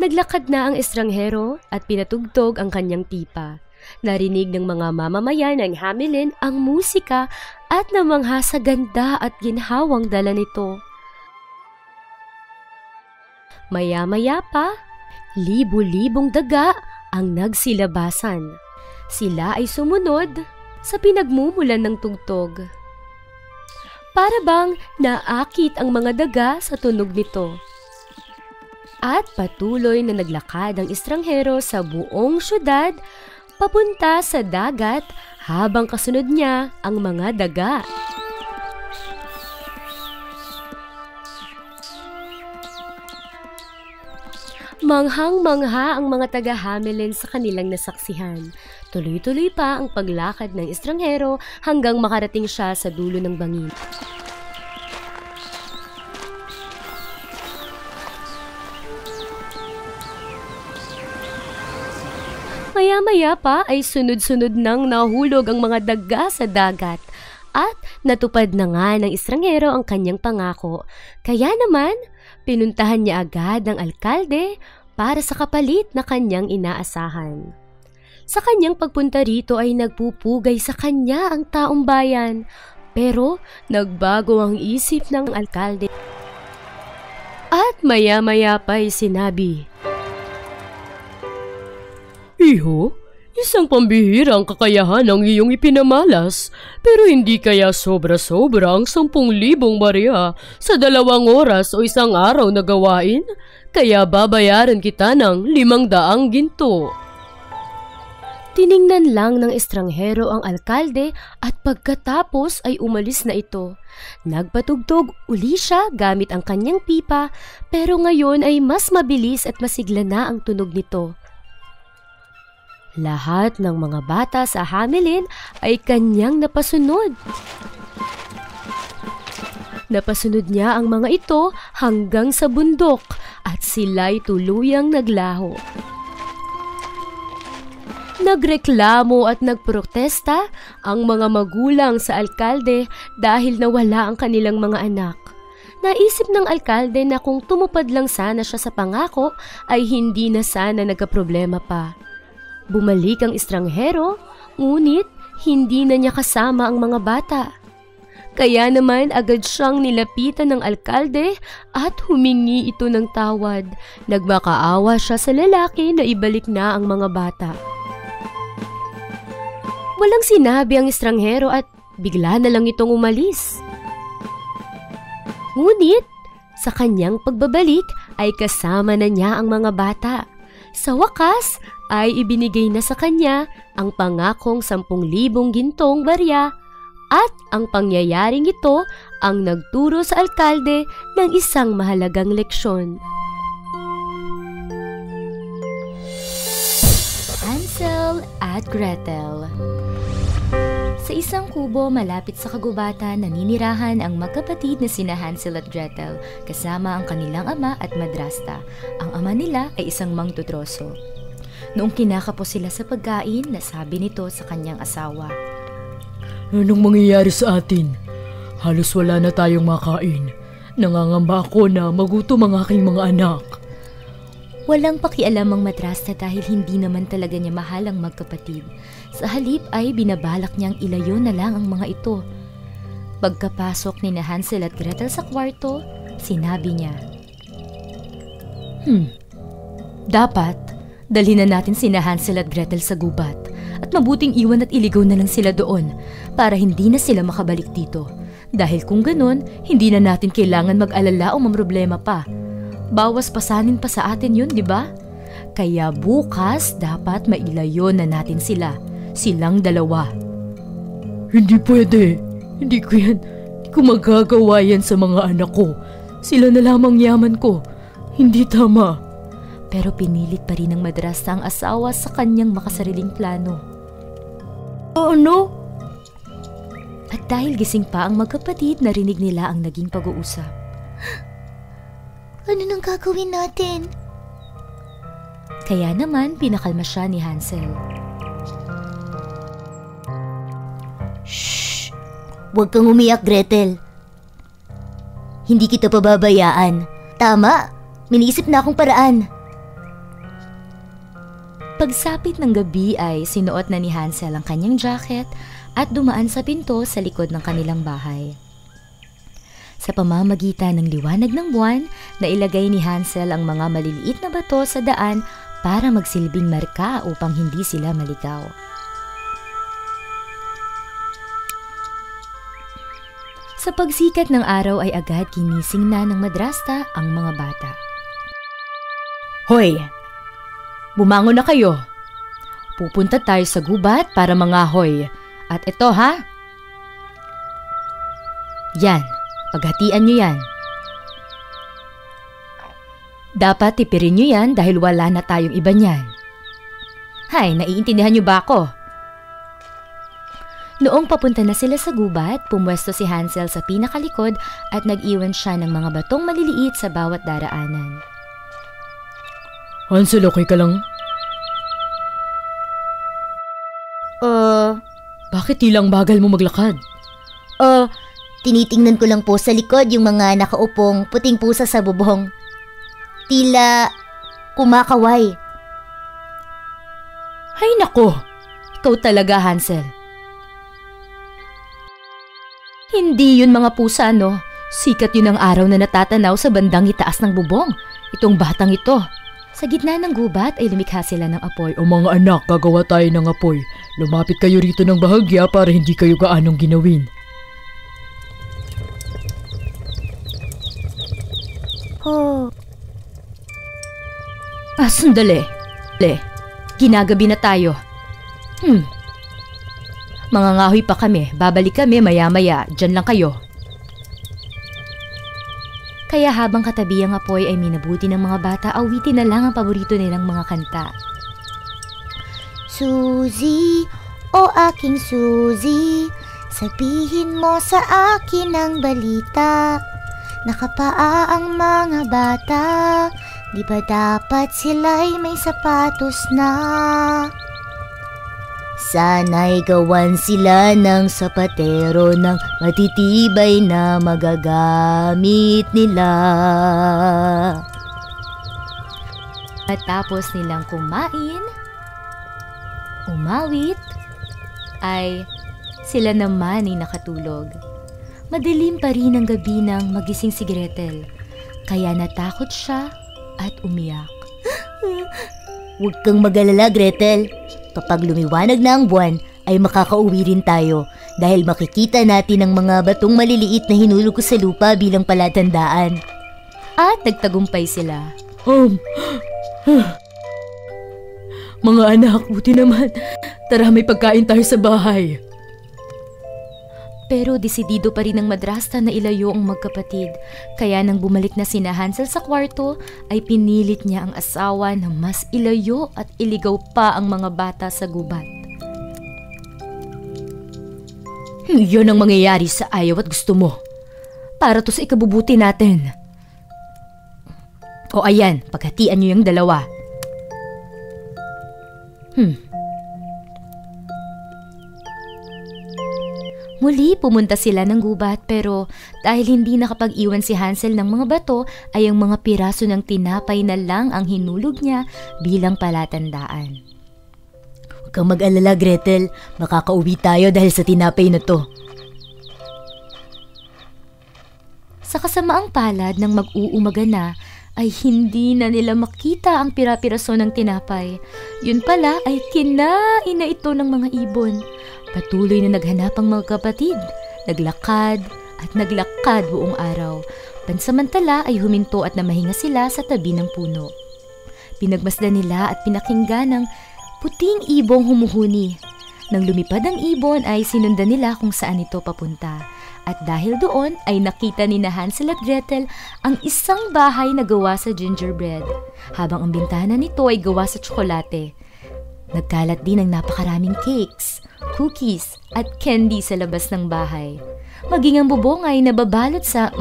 Naglakad na ang estranghero at pinatugtog ang kanyang pipa. Narinig ng mga mamamayan ng Hamelin ang musika at namangha sa ganda at ginhawang dala nito. Maya-maya pa, libu-libong daga ang nagsilabasan. Sila ay sumunod sa pinagmumulan ng tugtog. Para bang naakit ang mga daga sa tunog nito. At patuloy na naglakad ang estranghero sa buong syudad papunta sa dagat habang kasunod niya ang mga daga. Manghang-mangha ang mga taga-Hamelin sa kanilang nasaksihan. Tuloy-tuloy pa ang paglakad ng estranghero hanggang makarating siya sa dulo ng bangin. Maya-maya pa ay sunod-sunod nang nahulog ang mga daga sa dagat at natupad na nga ng estranghero ang kanyang pangako. Kaya naman, pinuntahan niya agad ang alkalde para sa kapalit na kanyang inaasahan. Sa kanyang pagpunta rito ay nagpupugay sa kanya ang taong bayan, pero nagbago ang isip ng alkalde. At maya-maya pa ay sinabi, Iho, isang pambihirang kakayahan ang iyong ipinamalas, pero hindi kaya sobra-sobra ang 10,000 barya sa 2 oras o 1 araw na gawain? Kaya babayaran kita ng 500 ginto. Tiningnan lang ng estranghero ang alkalde at pagkatapos ay umalis na ito. Nagpatugtog uli siya gamit ang kanyang pipa, pero ngayon ay mas mabilis at masigla na ang tunog nito. Lahat ng mga bata sa Hamelin ay kanyang napasunod. Napasunod niya ang mga ito hanggang sa bundok at sila'y tuluyang naglaho. Nagreklamo at nagprotesta ang mga magulang sa alkalde dahil nawala ang kanilang mga anak. Naisip ng alkalde na kung tumupad lang sana siya sa pangako ay hindi na sana nagkaproblema pa. Bumalik ang estranghero, ngunit hindi na niya kasama ang mga bata. Kaya naman agad siyang nilapitan ng alkalde at humingi ito ng tawad. Nagmakaawa siya sa lalaki na ibalik na ang mga bata. Walang sinabi ang estranghero at bigla na lang itong umalis. Ngunit sa kanyang pagbabalik ay kasama na niya ang mga bata. Sa wakas ay ibinigay na sa kanya ang pangakong 10,000 gintong barya at ang pangyayaring ito ang nagturo sa alkalde ng isang mahalagang leksyon. Hansel at Gretel. Sa isang kubo malapit sa kagubatan, naninirahan ang magkapatid na sina Hansel at Gretel kasama ang kanilang ama at madrasta. Ang ama nila ay isang mangtutroso. Noong kinakapos sila sa pagkain, nasabi nito sa kanyang asawa, Anong mangyayari sa atin? Halos wala na tayong makain. Nangangamba ako na magutom ang aking mga anak. Walang pakialam ang madrasta dahil hindi naman talaga niya mahal ang magkapatid. Sa halip ay binabalak niyang ilayo na lang ang mga ito. Pagkapasok ni Hansel at Gretel sa kwarto, sinabi niya, Dapat, dalhin na natin sina Hansel at Gretel sa gubat at mabuting iwan at iligaw na lang sila doon para hindi na sila makabalik dito. Dahil kung ganun, hindi na natin kailangan mag-alala o mamroblema pa. Bawas pasanin pa sa atin yun, di ba? Kaya bukas dapat mailayo na natin sila. Silang dalawa. Hindi pwede. Hindi ko magagawa yan sa mga anak ko. Sila na lamang yaman ko. Hindi tama. Pero pinilit pa rin ng madrasta ang asawa sa kanyang makasariling plano. Ano? At dahil gising pa ang magkapatid, narinig nila ang naging pag-uusap. Ano nang gagawin natin? Kaya naman pinakalma siya ni Hansel. Shh! Huwag kang umiyak, Gretel. Hindi kita pababayaan. Tama, miniisip na akong paraan. Pagsapit ng gabi ay sinuot na ni Hansel ang kanyang jacket at dumaan sa pinto sa likod ng kanilang bahay. Sa pamamagitan ng liwanag ng buwan, nailagay ni Hansel ang mga maliliit na bato sa daan para magsilbing marka upang hindi sila maligaw. Sa pagsikat ng araw ay agad ginising na ng madrasta ang mga bata. Hoy! Bumangon na kayo! Pupunta tayo sa gubat para mangahoy. At ito ha? Yan, paghatian nyo yan. Dapat tipirin nyo yan dahil wala na tayong iba niyan. Hay, naiintindihan nyo ba ako? Noong papunta na sila sa gubat, pumwesto si Hansel sa pinakalikod at nag-iwan siya ng mga batong maliliit sa bawat daraanan. Hansel, okay ka lang? Bakit tilang bagal mo maglakad? Tinitingnan ko lang po sa likod yung mga nakaupong puting pusa sa bubong. Tila kumakaway. Hay nako! Ikaw talaga, Hansel. Hindi yun mga pusa, no? Sikat yun ang araw na natatanaw sa bandang itaas ng bubong. Itong batang ito. Sa gitna ng gubat ay lumikha sila ng apoy. O mga anak, gagawa tayo ng apoy. Lumapit kayo rito ng bahagya para hindi kayo gaanong ginawin. Sandali. Ginagabi na tayo. Mangangahoy pa kami. Babalik kami maya-maya. Diyan lang kayo. Kaya habang katabi ang apoy ay minabuti ng mga bata, awitin na lang ang paborito nilang mga kanta. Suzy, o aking Suzy, sabihin mo sa akin ang balita. Nakapaa ang mga bata, di ba dapat sila'y may sapatos na? Sana'y gawan sila ng sapatero ng matitibay na magagamit nila. Matapos nilang kumain, umawit, ay sila naman ay nakatulog. Madilim pa rin ang gabi nang magising si Gretel, kaya natakot siya at umiyak. Huwag kang mag-alala, Gretel. Kapag lumiwanag na ang buwan, ay makakauwi rin tayo dahil makikita natin ang mga batong maliliit na hinulog ko sa lupa bilang palatandaan. At nagtagumpay sila. Mga anak, buti naman. Tara, may pagkain tayo sa bahay. Pero desidido pa rin ng madrasta na ilayo ang magkapatid. Kaya nang bumalik na sina Hansel sa kwarto, ay pinilit niya ang asawa na mas ilayo at iligaw pa ang mga bata sa gubat. Yun ang mangyayari sa ayaw at gusto mo. Para to sa ikabubuti natin. O ayan, paghatian niyo yung dalawa. Muli pumunta sila ng gubat pero dahil hindi nakapag-iwan si Hansel ng mga bato ay ang mga piraso ng tinapay na lang ang hinulog niya bilang palatandaan. Huwag kang mag-alala, Gretel. Makakauwi tayo dahil sa tinapay na to. Sa kasamaang palad ng mag-uumaga na ay hindi na nila makita ang pira-piraso ng tinapay. Yun pala ay kinain na ito ng mga ibon. Patuloy na naghanap ang mga kapatid, naglakad at naglakad buong araw. Pansamantala ay huminto at namahinga sila sa tabi ng puno. Pinagmasdan nila at pinakinggan ng puting ibong humuhuni. Nang lumipad ang ibon ay sinundan nila kung saan ito papunta. At dahil doon ay nakita ni Hansel at Gretel ang isang bahay na gawa sa gingerbread, habang ang bintana nito ay gawa sa tsokolate. Nagkalat din ang napakaraming cakes, cookies at candy sa labas ng bahay. Maging ang bubong ay nababalot sa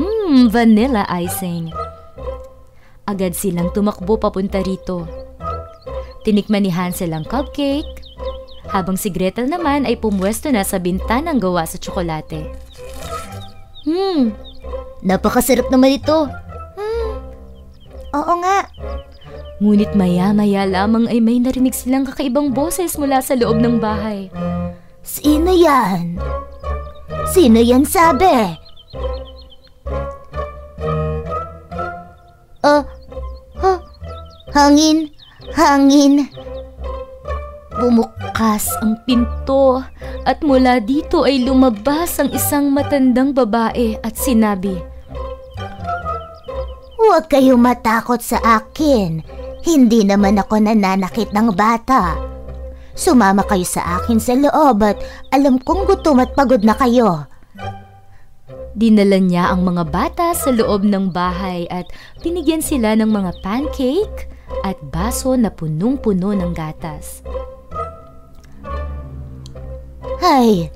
vanilla icing. Agad silang tumakbo papunta rito. Tinikman ni Hansel ang cupcake, habang si Gretel naman ay pumwesto na sa bintanang gawa sa tsokolate. Napakasarap naman ito. Oo nga. Ngunit maya-maya lamang ay may narinig silang kakaibang boses mula sa loob ng bahay. Sino yan? Sino yan sabi? Hangin. Bumukas ang pinto at mula dito ay lumabas ang isang matandang babae at sinabi, Huwag kayong matakot sa akin. Hindi naman ako nananakit ng bata. Sumama kayo sa akin sa loob at alam kong gutom at pagod na kayo. Dinala niya ang mga bata sa loob ng bahay at binigyan sila ng mga pancake at baso na punong-puno ng gatas. Hay,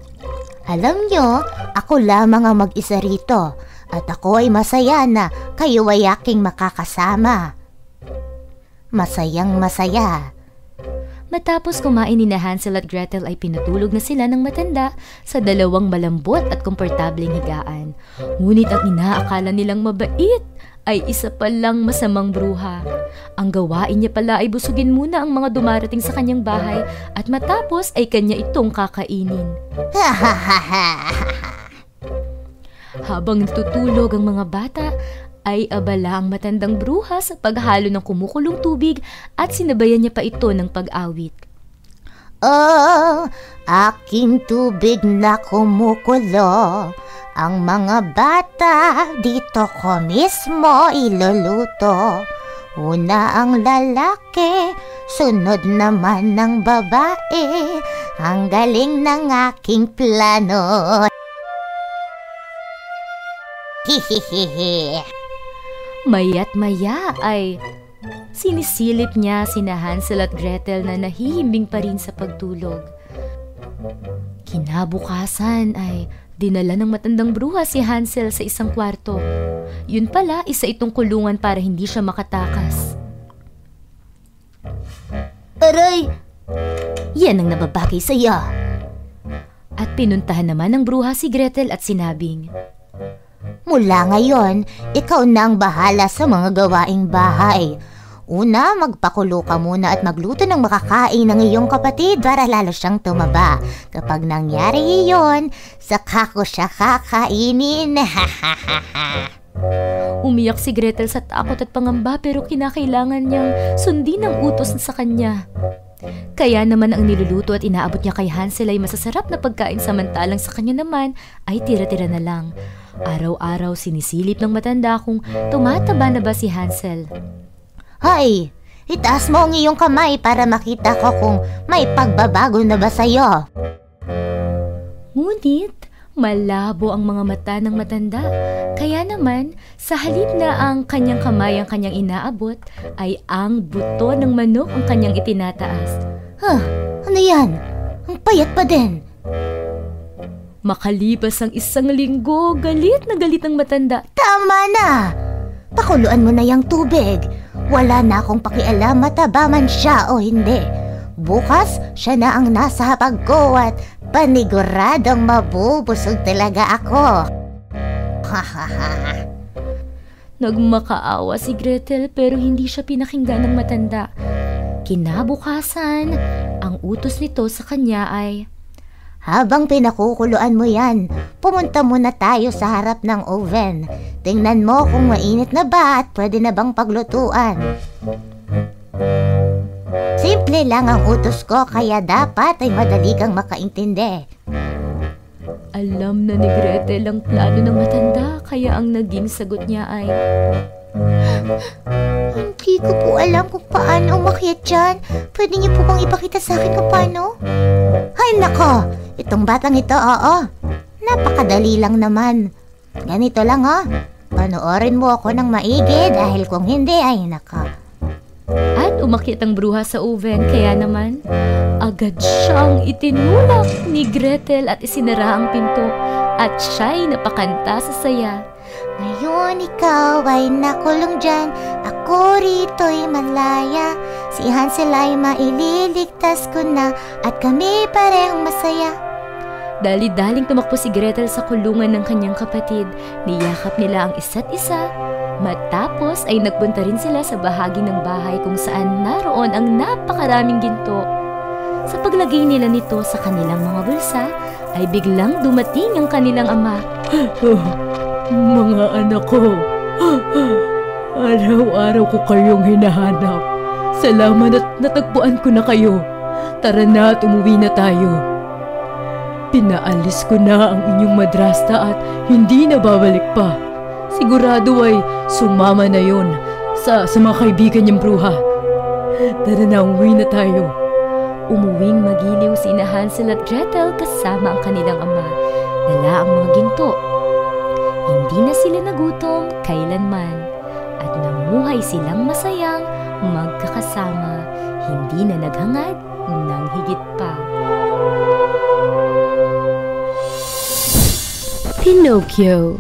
alam nyo, ako lamang ang mag-isa rito at ako ay masaya na kayo ay aking makakasama. Masayang masaya. Matapos kumain ni Hansel at Gretel ay pinatulog na sila ng matanda sa dalawang malambot at komportableng higaan. Ngunit ang inaakala nilang mabait ay isa palang masamang bruha. Ang gawain niya pala ay busugin muna ang mga dumarating sa kanyang bahay at matapos ay kanya itong kakainin. Habang natutulog ang mga bata, ay abala ang matandang bruha sa paghalo ng kumukulong tubig at sinabayan niya pa ito ng pag-awit. Oh, aking tubig na kumukulo. Ang mga bata dito ko mismo iluluto. Una ang lalaki, sunod naman ng babae. Ang galing ng aking plano. Hihihihi. Maya't maya ay sinisilip niya sina Hansel at Gretel na nahihimbing pa rin sa pagtulog. Kinabukasan ay dinala ng matandang bruha si Hansel sa isang kwarto. Yun pala, isa itong kulungan para hindi siya makatakas. Aray! Yan ang nababagay sa'yo. At pinuntahan naman ng bruha si Gretel at sinabing, Mula ngayon, ikaw na ang bahala sa mga gawaing bahay. Una, magpakulo ka muna at magluto ng makakain ng iyong kapatid para lalo siyang tumaba. Kapag nangyari iyon, saka ko siya kakainin. Umiyak si Gretel sa takot at pangamba pero kinakailangan niyang sundin ang utos sa kanya. Kaya naman ang niluluto at inaabot niya kay Hansel ay masasarap na pagkain samantalang sa kanya naman ay tira-tira na lang. Araw-araw sinisilip ng matanda kung tumataba na ba si Hansel. Hay, itaas mo ang iyong kamay para makita ko kung may pagbabago na ba sa'yo. Ngunit malabo ang mga mata ng matanda. Kaya naman, sa halip na ang kanyang kamay ang kanyang inaabot, ay ang buto ng manok ang kanyang itinataas. Ano yan? Ang payat pa din. Makalipas ang 1 linggo, galit na galit ang matanda. Tama na! Pakuluan mo na yung tubig. Wala na akong pakialam mataba man siya o hindi. Bukas, siya na ang nasa hapag ko at paniguradong mabubusog talaga ako. Nagmakaawa si Gretel pero hindi siya pinakinggan ng matanda. Kinabukasan, ang utos nito sa kanya ay, habang pinakukuluan mo yan, pumunta muna tayo sa harap ng oven. Tingnan mo kung mainit na ba at pwede na bang paglutuan. Simple lang ang utos ko kaya dapat ay madali kang makaintindi. Alam na ni Gretel ang plano ng matanda kaya ang naging sagot niya ay, hindi ko po alam kung paano umakyat dyan. Pwede niyo po bang ipakita sa akin kung paano? Ay nako, itong batang ito, oo. Napakadali lang naman. Ganito lang panoorin mo ako ng maigi dahil kung hindi ay nako. At umakyat ang bruha sa oven kaya naman, agad siyang itinulak ni Gretel at isinara ang pinto at siya'y napakanta sa saya. Ngayon ikaw ay nakulong dyan, ako rito'y malaya. Si Hansel ay maililigtas ko na at kami parehong masaya. Dali-daling tumakbo si Gretel sa kulungan ng kanyang kapatid. Niyakap nila ang isa't isa. Matapos ay nagpunta rin sila sa bahagi ng bahay kung saan naroon ang napakaraming ginto. Sa paglagay nila nito sa kanilang mga bulsa, ay biglang dumating ang kanilang ama. Mga anak ko, araw-araw ko kayong hinahanap. Salamat at natagpuan ko na kayo. Tara na at umuwi na tayo. Pinaalis ko na ang inyong madrasta at hindi na babalik pa. Sigurado ay sumama na yon sa mga kaibigan niyang bruha. Tara na, umuwi na tayo. Umuwing magiliw sina Hansel at Gretel kasama ang kanilang ama. Dala ang mga ginto. Hindi na sila nagutom kailanman at namuhay silang masayang magkakasama, hindi na naghangad ng higit pa. Pinocchio.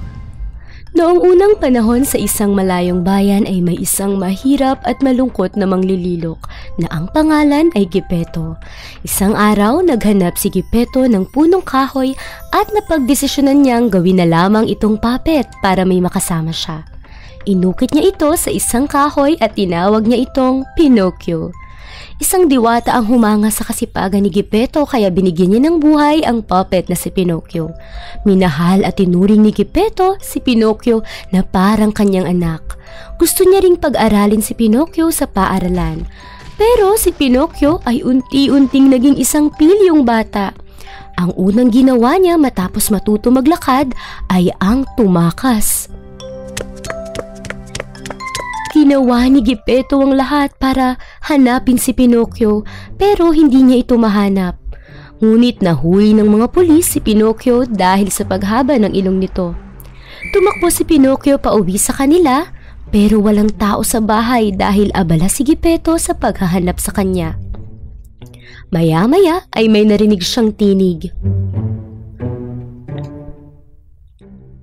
Noong unang panahon sa isang malayong bayan ay may isang mahirap at malungkot na manglililok na ang pangalan ay Geppetto. Isang araw, naghanap si Geppetto ng punong kahoy at napagdesisyonan niyang gawin na lamang itong puppet para may makasama siya. Inukit niya ito sa isang kahoy at tinawag niya itong Pinocchio. Isang diwata ang humanga sa kasipagan ni Geppetto kaya binigyan niya ng buhay ang puppet na si Pinocchio. Minahal at tinuring ni Geppetto si Pinocchio na parang kanyang anak. Gusto niya ring pag-aralin si Pinocchio sa paaralan. Pero si Pinocchio ay unti-unting naging isang pilyong bata. Ang unang ginawa niya matapos matuto maglakad ay ang tumakas. Ginawa ni Geppetto ang lahat para hanapin si Pinocchio pero hindi niya ito mahanap. Ngunit nahuli ng mga pulis si Pinocchio dahil sa paghaba ng ilong nito. Tumakbo si Pinocchio pauwi sa kanila pero walang tao sa bahay dahil abala si Geppetto sa paghahanap sa kanya. Maya-maya ay may narinig siyang tinig.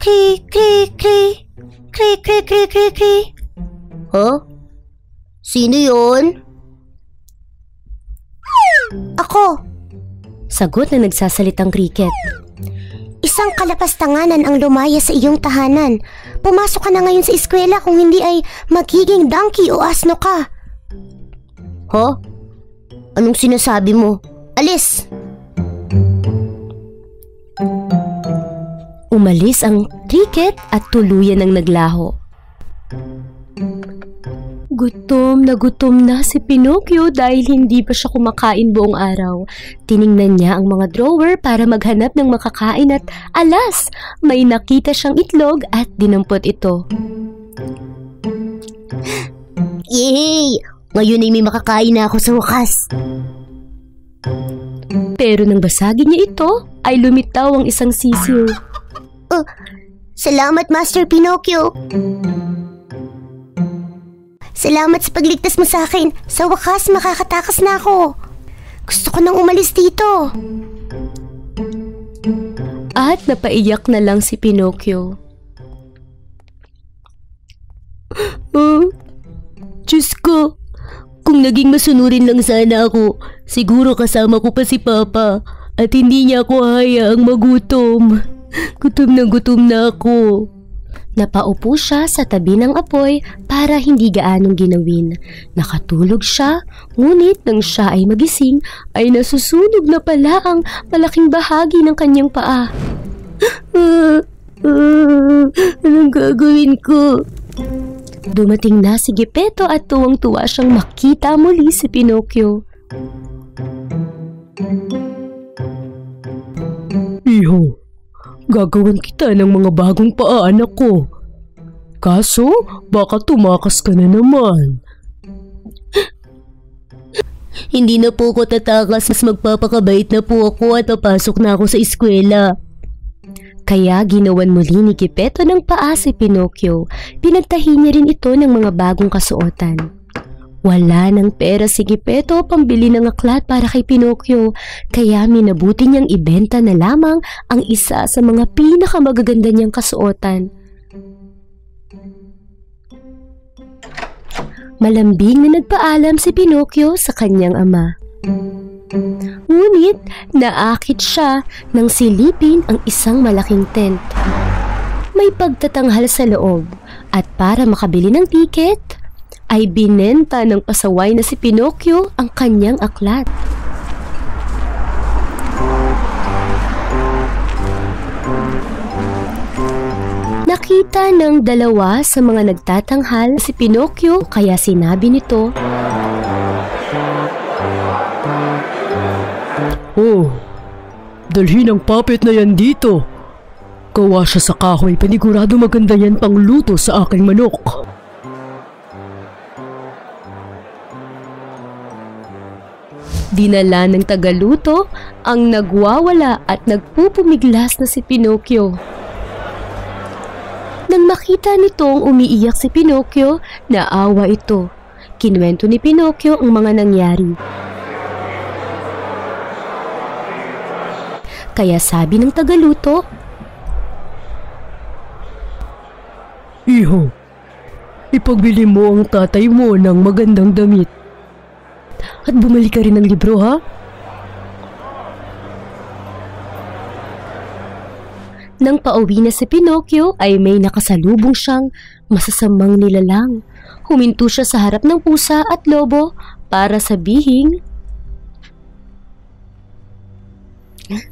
Kri, kri, kri. Kri, kri, kri, kri, kri. Huh? Sino yun? Ako. Sagot na nagsasalitang cricket. Isang kalapastanganan ang lumaya sa iyong tahanan. Pumasok ka na ngayon sa eskwela kung hindi ay magiging donkey o asno ka. Huh? Anong sinasabi mo? Alis! Umalis ang cricket at tuluyan ng naglaho. Gutom na si Pinocchio dahil hindi pa siya kumakain buong araw. Tiningnan niya ang mga drawer para maghanap ng makakain at alas! May nakita siyang itlog at dinampot ito. Yay! Ngayon ay may makakain na ako sa wakas. Pero nang basagin niya ito, ay lumitaw ang isang sisiw. Salamat, Master Pinocchio. Salamat sa pagligtas mo sa akin. Sa wakas, makakatakas na ako. Gusto ko nang umalis dito. at napaiyak na lang si Pinocchio. Diyos ko, kung naging masunurin lang sana ako, siguro kasama ko pa si Papa at hindi niya ako hayaang magutom. Gutom na ako. Napaupo siya sa tabi ng apoy para hindi gaanong ginawin. Nakatulog siya, ngunit nang siya ay magising ay nasusunog na pala ang malaking bahagi ng kanyang paa. Anong gagawin ko? Dumating na si Geppetto at tuwang-tuwa siyang makita muli si Pinocchio. Iho, gagawan kita ng mga bagong paa, anak ko. Kaso, baka tumakas ka na naman. Hindi na po ako tatakas, mas magpapakabait na po ako at papasok na ako sa eskwela. Kaya ginawan muli ni Geppetto ng paa si Pinocchio. Pinagtahi niya rin ito ng mga bagong kasuotan. Wala ng pera si Geppetto pambili ng aklat para kay Pinocchio, kaya minabuti niyang ibenta na lamang ang isa sa mga pinakamagaganda niyang kasuotan. Malambing na nagpaalam si Pinocchio sa kanyang ama. Ngunit naakit siya nang silipin ang isang malaking tent. May pagtatanghal sa loob at para makabili ng tiket ay binenta ng pasaway na si Pinocchio ang kanyang aklat. Nakita ng dalawa sa mga nagtatanghal si Pinocchio kaya sinabi nito, Oh, dalhin ang puppet na yan dito. Gawa siya sa kahoy, panigurado maganda yan pang luto sa aking manok. Dinala ng tagaluto ang nagwawala at nagpupumiglas na si Pinocchio. Nang makita nitong umiiyak si Pinocchio, naawa ito. Kinuwento ni Pinocchio ang mga nangyari. Kaya sabi ng tagaluto, Iho, ipagbili mo ang tatay mo ng magandang damit. At bumalik ka rin ng libro, ha? Nang pauwi na si Pinocchio ay may nakasalubong siyang masasamang nilalang. Huminto siya sa harap ng pusa at lobo para sabihing,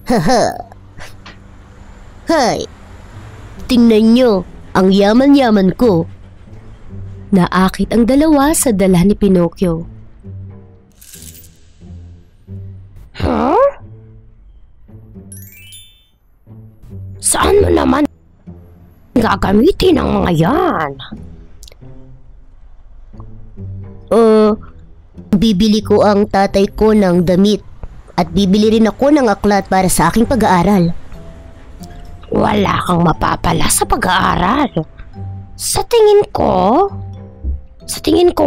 Haha. Hay, tingnan nyo, ang yaman-yaman ko. Naakit ang dalawa sa dala ni Pinocchio. Huh? Saan mo naman gagamitin ang mga yan? Bibili ko ang tatay ko ng damit at bibili rin ako ng aklat para sa aking pag-aaral. Wala kang mapapala sa pag-aaral. Sa tingin ko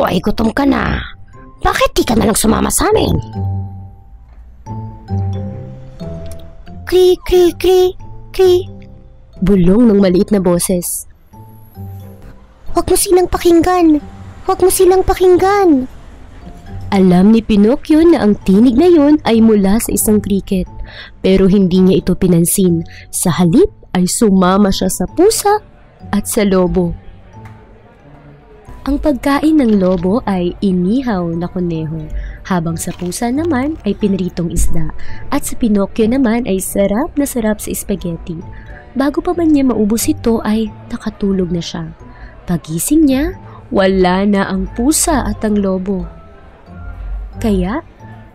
ay gutom ka na. Bakit di ka na lang sumama sa amin? Kri, kri, kri, kri. Bulong ng maliit na boses. Huwag mo silang pakinggan. Huwag mo silang pakinggan. Alam ni Pinocchio na ang tinig na yun ay mula sa isang cricket, pero hindi niya ito pinansin. Sa halip ay sumama siya sa pusa at sa lobo. Ang pagkain ng lobo ay inihaw na kuneho, habang sa pusa naman ay pinritong isda, at sa Pinocchio naman ay sarap na sarap sa spaghetti. Bago pa man niya maubos ito ay nakatulog na siya. Pagising niya, wala na ang pusa at ang lobo. Kaya,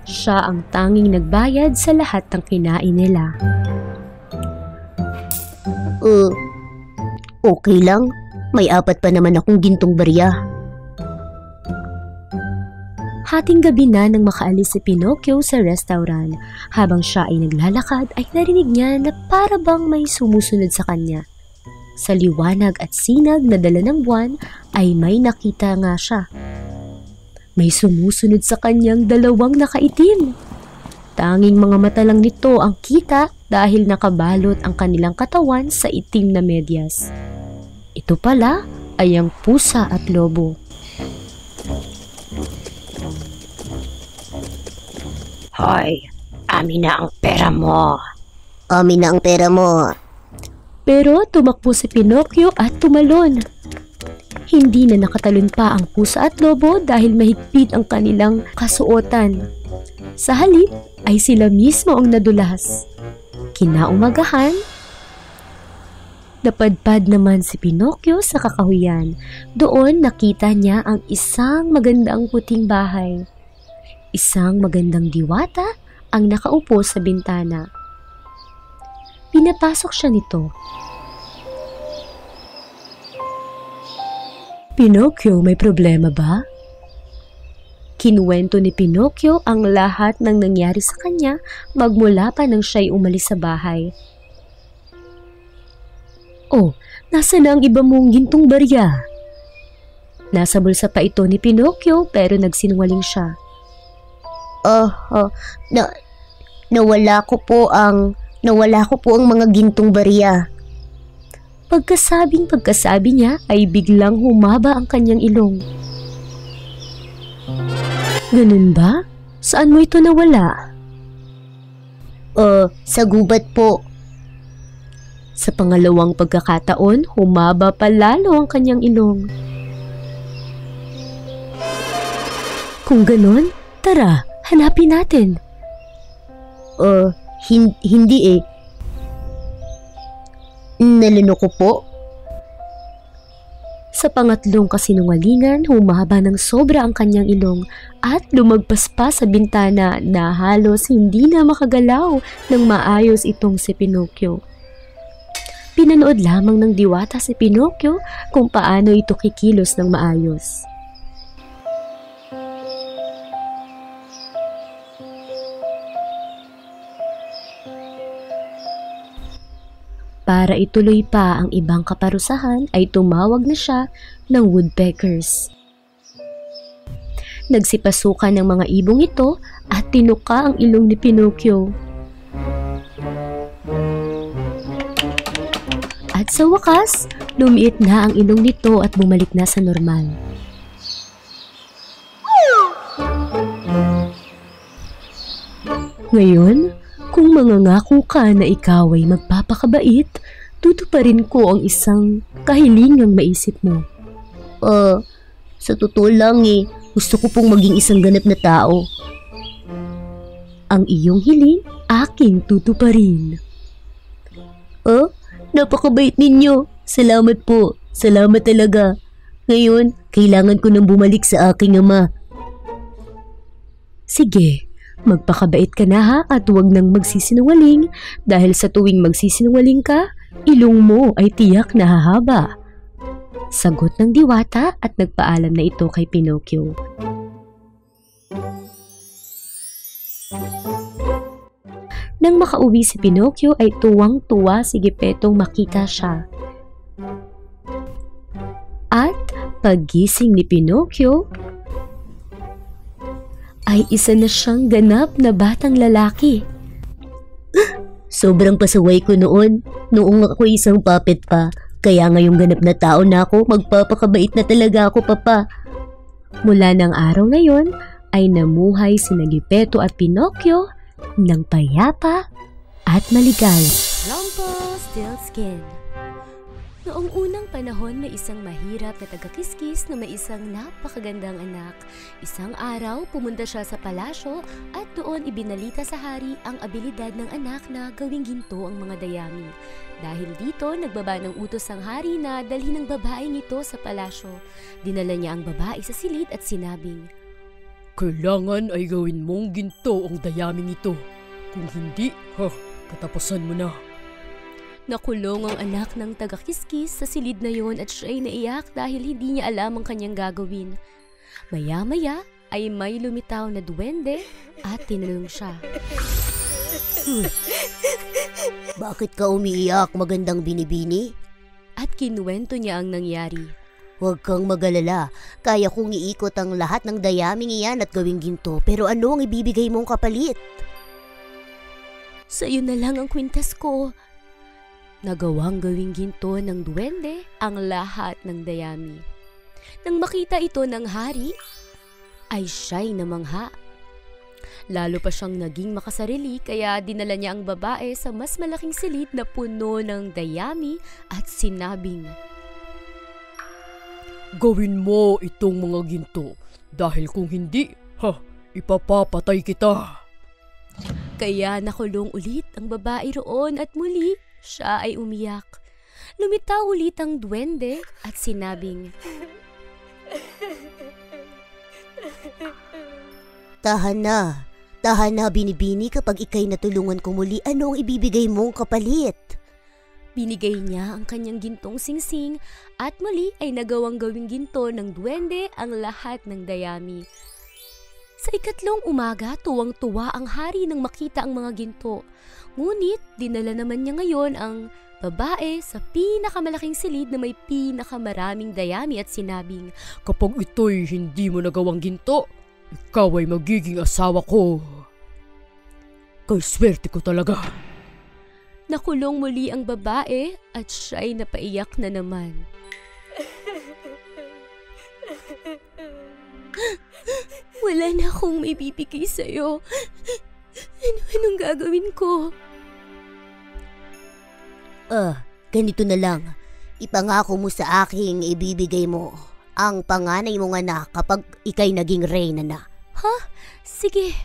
siya ang tanging nagbayad sa lahat ng kinain nila. Okay lang. May 4 pa naman akong gintong barya. Hating gabi na nang makaalis si Pinocchio sa restaurant. Habang siya ay naglalakad ay narinig niya na para bang may sumusunod sa kanya. Sa liwanag at sinag na dala ng buwan ay may nakita nga siya. May sumusunod sa kanyang 2 nakaitim. Tanging mga mata lang nito ang kita dahil nakabalot ang kanilang katawan sa itim na medyas. Ito pala ay ang pusa at lobo. Hoy, amin na ang pera mo. Amin na ang pera mo. Pero tumakbo si Pinocchio at tumalon. Hindi na nakatalon pa ang pusa at lobo dahil mahigpit ang kanilang kasuotan. Sa halip ay sila mismo ang nadulas. Kinaumagahan, napadpad naman si Pinocchio sa kakahuyan. Doon nakita niya ang isang magandang puting bahay. Isang magandang diwata ang nakaupo sa bintana. Pinapasok siya nito. Pinocchio, may problema ba? Kinuwento ni Pinocchio ang lahat ng nangyari sa kanya magmula pa nang siya'y umalis sa bahay. Oh, nasa na ang iba mong gintong barya? Nasa bulsa pa ito ni Pinocchio pero nagsinungaling siya. Nawala ko po ang mga gintong barya. Pagkasabi niya ay biglang humaba ang kanyang ilong. Ganun ba? Saan mo ito nawala? Sa gubat po. Sa pangalawang pagkakataon, humaba pa lalo ang kanyang ilong. Kung ganon, tara, hanapin natin. Hindi eh. Nalunok ko po. Sa pangatlong kasinungalingan, humaba ng sobra ang kanyang ilong at lumagpas pa sa bintana na halos hindi na makagalaw ng maayos itong si Pinocchio. Pinanood lamang ng diwata si Pinocchio kung paano ito kikilos ng maayos. Para ituloy pa ang ibang kaparusahan ay tumawag na siya ng woodpeckers. Nagsipasukan ng mga ibong ito at tinuka ang ilong ni Pinocchio. At sa wakas, lumiit na ang ilong nito at bumalik na sa normal. Ngayon, kung mangangako ka na ikaw ay magpapakabait, tutuparin ko ang isang kahilingang maisip mo. Sa totoo lang gusto ko pong maging isang ganap na tao. Ang iyong hiling, aking tutuparin. Napakabait ninyo. Salamat po. Salamat talaga. Ngayon, kailangan ko nang bumalik sa aking ama. Sige, magpakabait ka na ha at huwag nang magsisinungaling dahil sa tuwing magsisinungaling ka, ilong mo ay tiyak na hahaba. Sagot ng diwata at nagpaalam na ito kay Pinocchio. Nang makauwi si Pinocchio ay tuwang-tuwa si Geppetong makita siya. At paggising ni Pinocchio, ay isa na siyang ganap na batang lalaki. Sobrang pasaway ko noong ako isang puppet pa. Kaya ngayong ganap na tao na ako, magpapakabait na talaga ako, Papa. Mula ng araw na yon ay namuhay sina Geppetto at Pinocchio ng payapa at maligaya. Rumpelstiltskin. Noong unang panahon may isang mahirap na taga-kiskis na may isang napakagandang anak. Isang araw, pumunta siya sa palasyo at doon ibinalita sa hari ang abilidad ng anak na gawing ginto ang mga dayami. Dahil dito, nagbaba ng utos ang hari na dalhin ang babaeng ito sa palasyo. Dinala niya ang babae sa silid at sinabing, Kailangan ay gawin mong ginto ang dayaming ito. Kung hindi, katapusan mo na. Nakulong ang anak ng taga-kiskis sa silid na yon at siya'y naiyak dahil hindi niya alam ang kanyang gagawin. Maya-maya ay may lumitaw na duwende at tinanong siya. Bakit ka umiiyak, magandang binibini? At kinuwento niya ang nangyari. Huwag kang magalala. Kaya kong iikot ang lahat ng dayaming iyan at gawing ginto. Pero ano ang ibibigay mong kapalit? Sa'yo na lang ang kwintas ko. Nagawang gawing ginto ng duwende ang lahat ng dayami. Nang makita ito ng hari, ay siya'y namangha. Lalo pa siyang naging makasarili kaya dinala niya ang babae sa mas malaking silid na puno ng dayami at sinabing, Gawin mo itong mga ginto dahil kung hindi, ipapapatay kita. Kaya nakulong ulit ang babae roon at muli siya ay umiyak. Lumitaw ulit ang duwende at sinabing, Tahan na binibini kapag ikay natulungan ko muli, ano ang ibibigay mong kapalit? Binigay niya ang kanyang gintong singsing at muli ay nagawang gawing ginto ng duwende ang lahat ng dayami. Sa ikatlong umaga, tuwang-tuwa ang hari nang makita ang mga ginto. Ngunit dinala naman niya ngayon ang babae sa pinakamalaking silid na may pinakamaraming dayami at sinabing, Kapag ito'y hindi mo nagawang ginto, ikaw ay magiging asawa ko. Kay swerte ko talaga. Nakulong muli ang babae at siya'y napaiyak na naman. Wala na akong may bibigay sa'yo. Anong gagawin ko? Ganito na lang. Ipangako mo sa aking ibibigay mo ang panganay mong anak kapag ikay naging reyna na. Sige.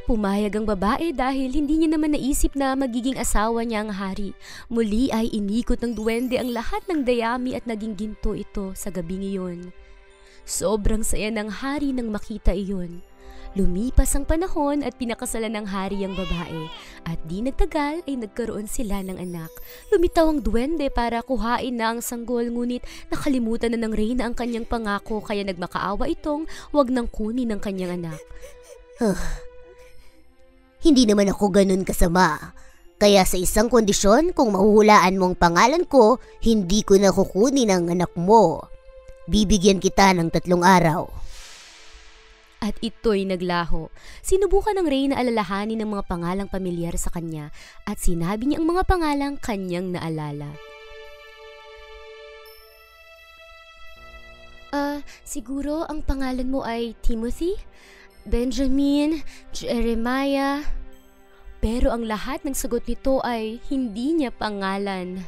Pumayag ang babae dahil hindi niya naman naisip na magiging asawa niya ang hari. Muli ay inikot ng duwende ang lahat ng dayami at naging ginto ito sa gabing iyon. Sobrang saya ng hari nang makita iyon. Lumipas ang panahon at pinakasalan ng hari ang babae at di nagtagal ay nagkaroon sila ng anak. Lumitaw ang duwende para kuhain na ang sanggol ngunit nakalimutan na ng reyna ang kanyang pangako kaya nagmakaawa itong wag nang kunin ang kanyang anak. Hindi naman ako ganun kasama. Kaya sa isang kondisyon, kung mahuhulaan mo ang pangalan ko, hindi ko na kukunin ang anak mo. Bibigyan kita ng 3 araw. At ito'y naglaho. Sinubukan ng reyna alalahanin ng mga pangalang pamilyar sa kanya at sinabi niya ang mga pangalang kanyang naalala. Siguro ang pangalan mo ay Timothy, Benjamin, Jeremiah. Pero ang lahat ng sagot nito ay hindi niya pangalan.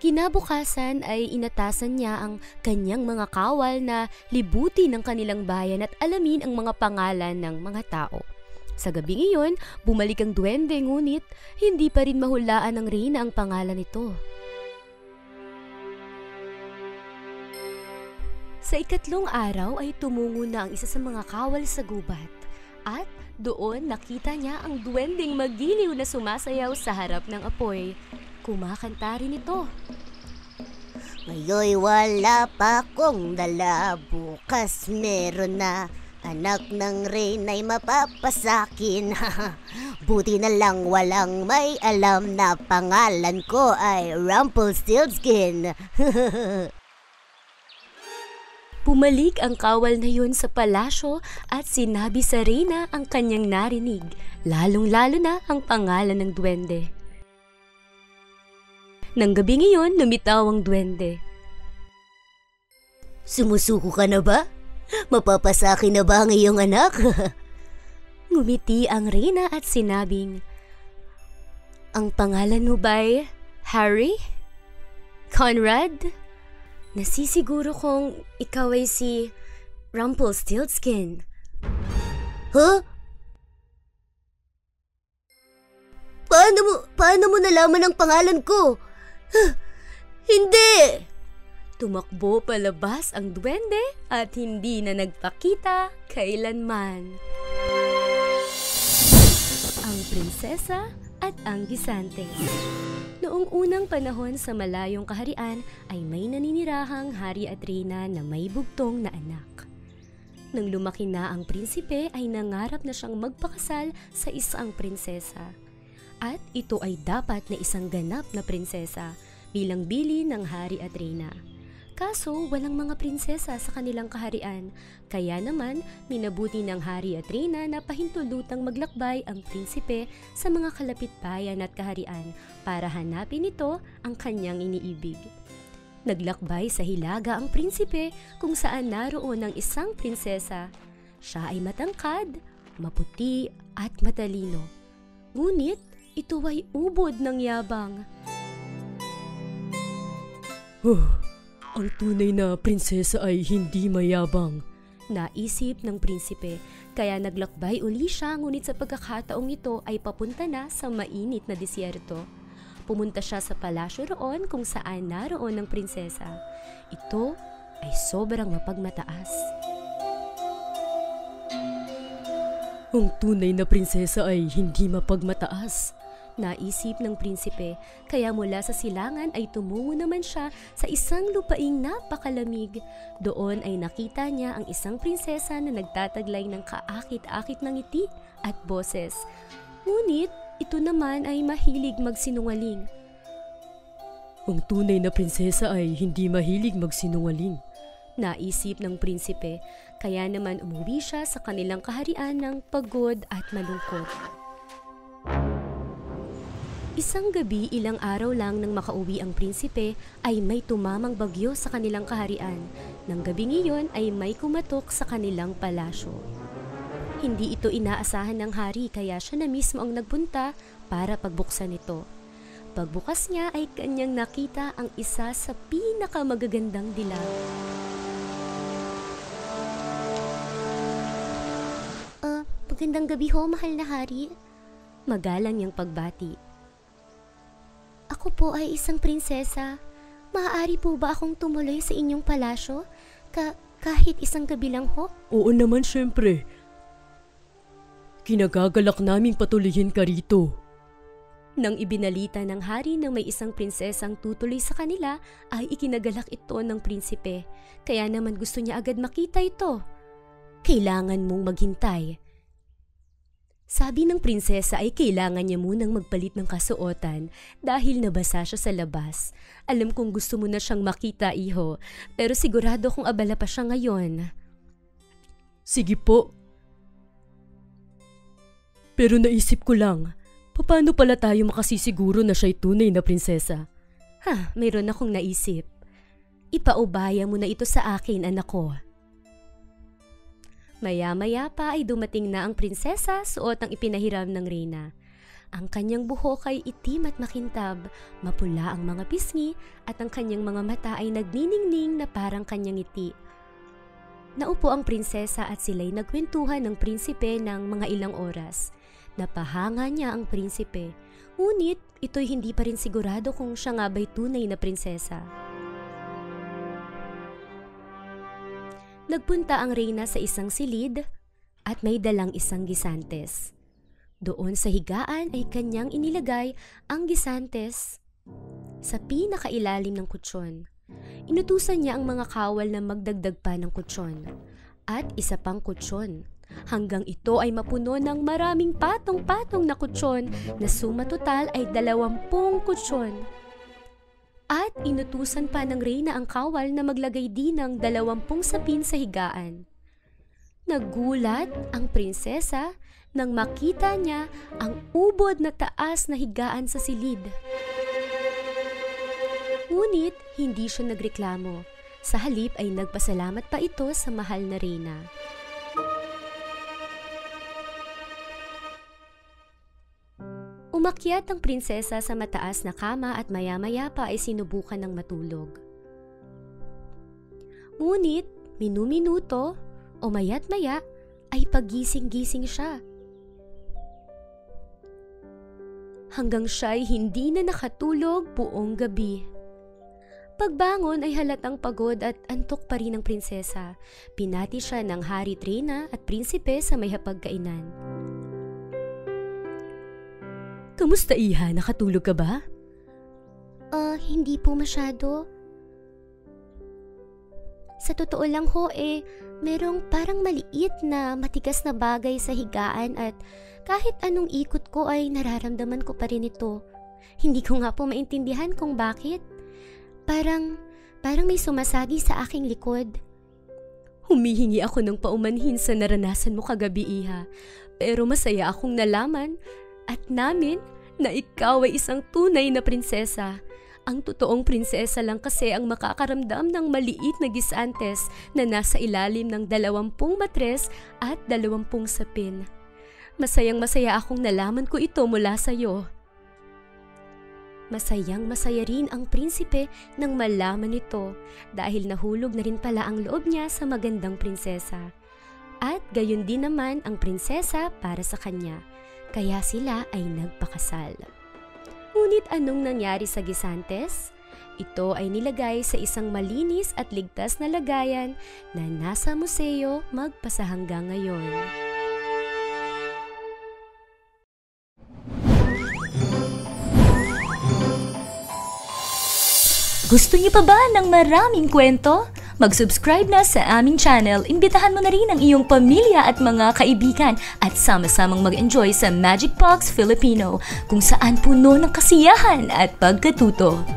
Kinabukasan ay inatasan niya ang kanyang mga kawal na libutin ng kanilang bayan at alamin ang mga pangalan ng mga tao. Sa gabing iyon, bumalik ang duwende ngunit hindi pa rin mahulaan ng reyna ang pangalan nito. Sa ikatlong araw ay tumungo na ang isa sa mga kawal sa gubat at doon nakita niya ang duwendeng magiliw na sumasayaw sa harap ng apoy. Kumakanta rin ito. Ngayon wala pa akong dala, bukas meron na. Anak ng reyna'y mapapasakin. Buti na lang walang may alam na pangalan ko ay Rumpelstiltskin. Bumalik ang kawal na yun sa palasyo at sinabi sa reyna ang kanyang narinig, lalong-lalo na ang pangalan ng duwende. Nang gabing iyon, lumitaw ang duwende. Sumusuko ka na ba? Mapapasakin na ba ang iyong anak? Ngumiti ang reyna at sinabing, Ang pangalan mo ba'y Harry? Conrad? Nasisiguro kong ikaw ay si Rumpelstiltskin. Huh? Paano mo nalaman ang pangalan ko? Hindi! Tumakbo palabas ang duwende at hindi na nagpakita kailanman. Ang prinsesa at ang gisante. Noong unang panahon sa malayong kaharian ay may naninirahang hari at reyna na may bugtong na anak. Nang lumaki na ang prinsipe ay nangarap na siyang magpakasal sa isang prinsesa. At ito ay dapat na isang ganap na prinsesa bilang bili ng hari at reyna. Kaso walang mga prinsesa sa kanilang kaharian, kaya naman minabuti ng hari at reyna na pahintulutang maglakbay ang prinsipe sa mga kalapit bayan at kaharian para hanapin nito ang kanyang iniibig. Naglakbay sa hilaga ang prinsipe kung saan naroon ang isang prinsesa. Siya ay matangkad, maputi at matalino. Ngunit ito ay ubod ng yabang. Ang tunay na prinsesa ay hindi mayabang. Naisip ng prinsipe, kaya naglakbay uli siya ngunit sa pagkakataong ito ay papunta na sa mainit na disyerto. Pumunta siya sa palasyo roon kung saan naroon ang prinsesa. Ito ay sobrang mapagmataas. Ang tunay na prinsesa ay hindi mapagmataas. Naisip ng prinsipe, kaya mula sa silangan ay tumungo naman siya sa isang lupaing napakalamig. Doon ay nakita niya ang isang prinsesa na nagtataglay ng kaakit-akit ng ngiti at boses. Ngunit ito naman ay mahilig magsinungaling. Ang tunay na prinsesa ay hindi mahilig magsinungaling. Naisip ng prinsipe, kaya naman umuwi siya sa kanilang kaharian ng pagod at malungkot. Isang gabi, ilang araw lang nang makauwi ang prinsipe, ay may tumamang bagyo sa kanilang kaharian. Nang gabing iyon ay may kumatok sa kanilang palasyo. Hindi ito inaasahan ng hari kaya siya na mismo ang nagpunta para pagbuksan ito. Pagbukas niya ay kanyang nakita ang isa sa pinakamagagandang dilag. Magandang gabi ho, mahal na hari. Magalang niyang pagbati. Ako po ay isang prinsesa. Maaari po ba akong tumuloy sa inyong palasyo? Kahit isang gabi lang ho? Oo naman, syempre. Kinagagalak naming patuloyin ka rito. Nang ibinalita ng hari na may isang prinsesang tutuloy sa kanila, ay ikinagalak ito ng prinsipe. Kaya naman gusto niya agad makita ito. Kailangan mong maghintay. Sabi ng prinsesa ay kailangan niya munang magpalit ng kasuotan dahil nabasa siya sa labas. Alam kong gusto mo na siyang makita, iho, pero sigurado kong abala pa siya ngayon. Sige po. Pero naisip ko lang, paano pala tayo makasisiguro na siya'y tunay na prinsesa? Mayroon akong naisip. Ipaubaya mo na ito sa akin, anak ko. Maya-maya pa ay dumating na ang prinsesa suot ang ipinahiram ng reyna. Ang kanyang buhok ay itim at makintab, mapula ang mga pisngi at ang kanyang mga mata ay nagniningning na parang kanyang ngiti. Naupo ang prinsesa at sila'y nagkwentuhan ng prinsipe ng mga ilang oras. Napahanga niya ang prinsipe, ngunit ito'y hindi pa rin sigurado kung siya nga ba'y tunay na prinsesa. Nagpunta ang reyna sa isang silid at may dalang isang gisantes. Doon sa higaan ay kanyang inilagay ang gisantes sa pinakailalim ng kutsyon. Inutusan niya ang mga kawal na magdagdag pa ng kutsyon at isa pang kutsyon hanggang ito ay mapuno ng maraming patong-patong na kutsyon na suma total ay 20 kutsyon. At inutusan pa ng reyna ang kawal na maglagay din ng 20 sapin sa higaan. Nagulat ang prinsesa nang makita niya ang ubod na taas na higaan sa silid. Ngunit hindi siya nagreklamo. Sa halip ay nagpasalamat pa ito sa mahal na reyna. Umakyat ang prinsesa sa mataas na kama at maya-maya pa ay sinubukan ng matulog. Ngunit, minu-minuto o maya't-maya ay pagising-gising siya. Hanggang siya'y hindi na nakatulog buong gabi. Pagbangon ay halatang pagod at antok pa rin ang prinsesa. Pinati siya ng hari at reyna at prinsipe sa may hapagkainan. Kamusta, iha? Nakatulog ka ba? Hindi po masyado. Sa totoo lang ho merong parang maliit na matigas na bagay sa higaan at kahit anong ikot ko ay nararamdaman ko pa rin ito. Hindi ko nga po maintindihan kung bakit. Parang Parang may sumasagi sa aking likod. Humihingi ako ng paumanhin sa naranasan mo kagabi, Iha. Pero masaya akong nalaman at namin na ikaw ay isang tunay na prinsesa. Ang totoong prinsesa lang kasi ang makakaramdam ng maliit na gisantes na nasa ilalim ng 20 matres at 20 sapin. Masayang masaya akong nalaman ko ito mula sa iyo. Masayang masaya rin ang prinsipe nang malaman ito dahil nahulog na rin pala ang loob niya sa magandang prinsesa. At gayon din naman ang prinsesa para sa kanya, kaya sila ay nagpakasal. Ngunit anong nangyari sa gisantes? Ito ay nilagay sa isang malinis at ligtas na lagayan na nasa museo magpasa hanggang ngayon. Gusto niyo pa ba ng maraming kwento? Mag-subscribe na sa aming channel, imbitahan mo na rin ang iyong pamilya at mga kaibigan at sama-samang mag-enjoy sa Magic Box Filipino kung saan puno ng kasiyahan at pagkatuto.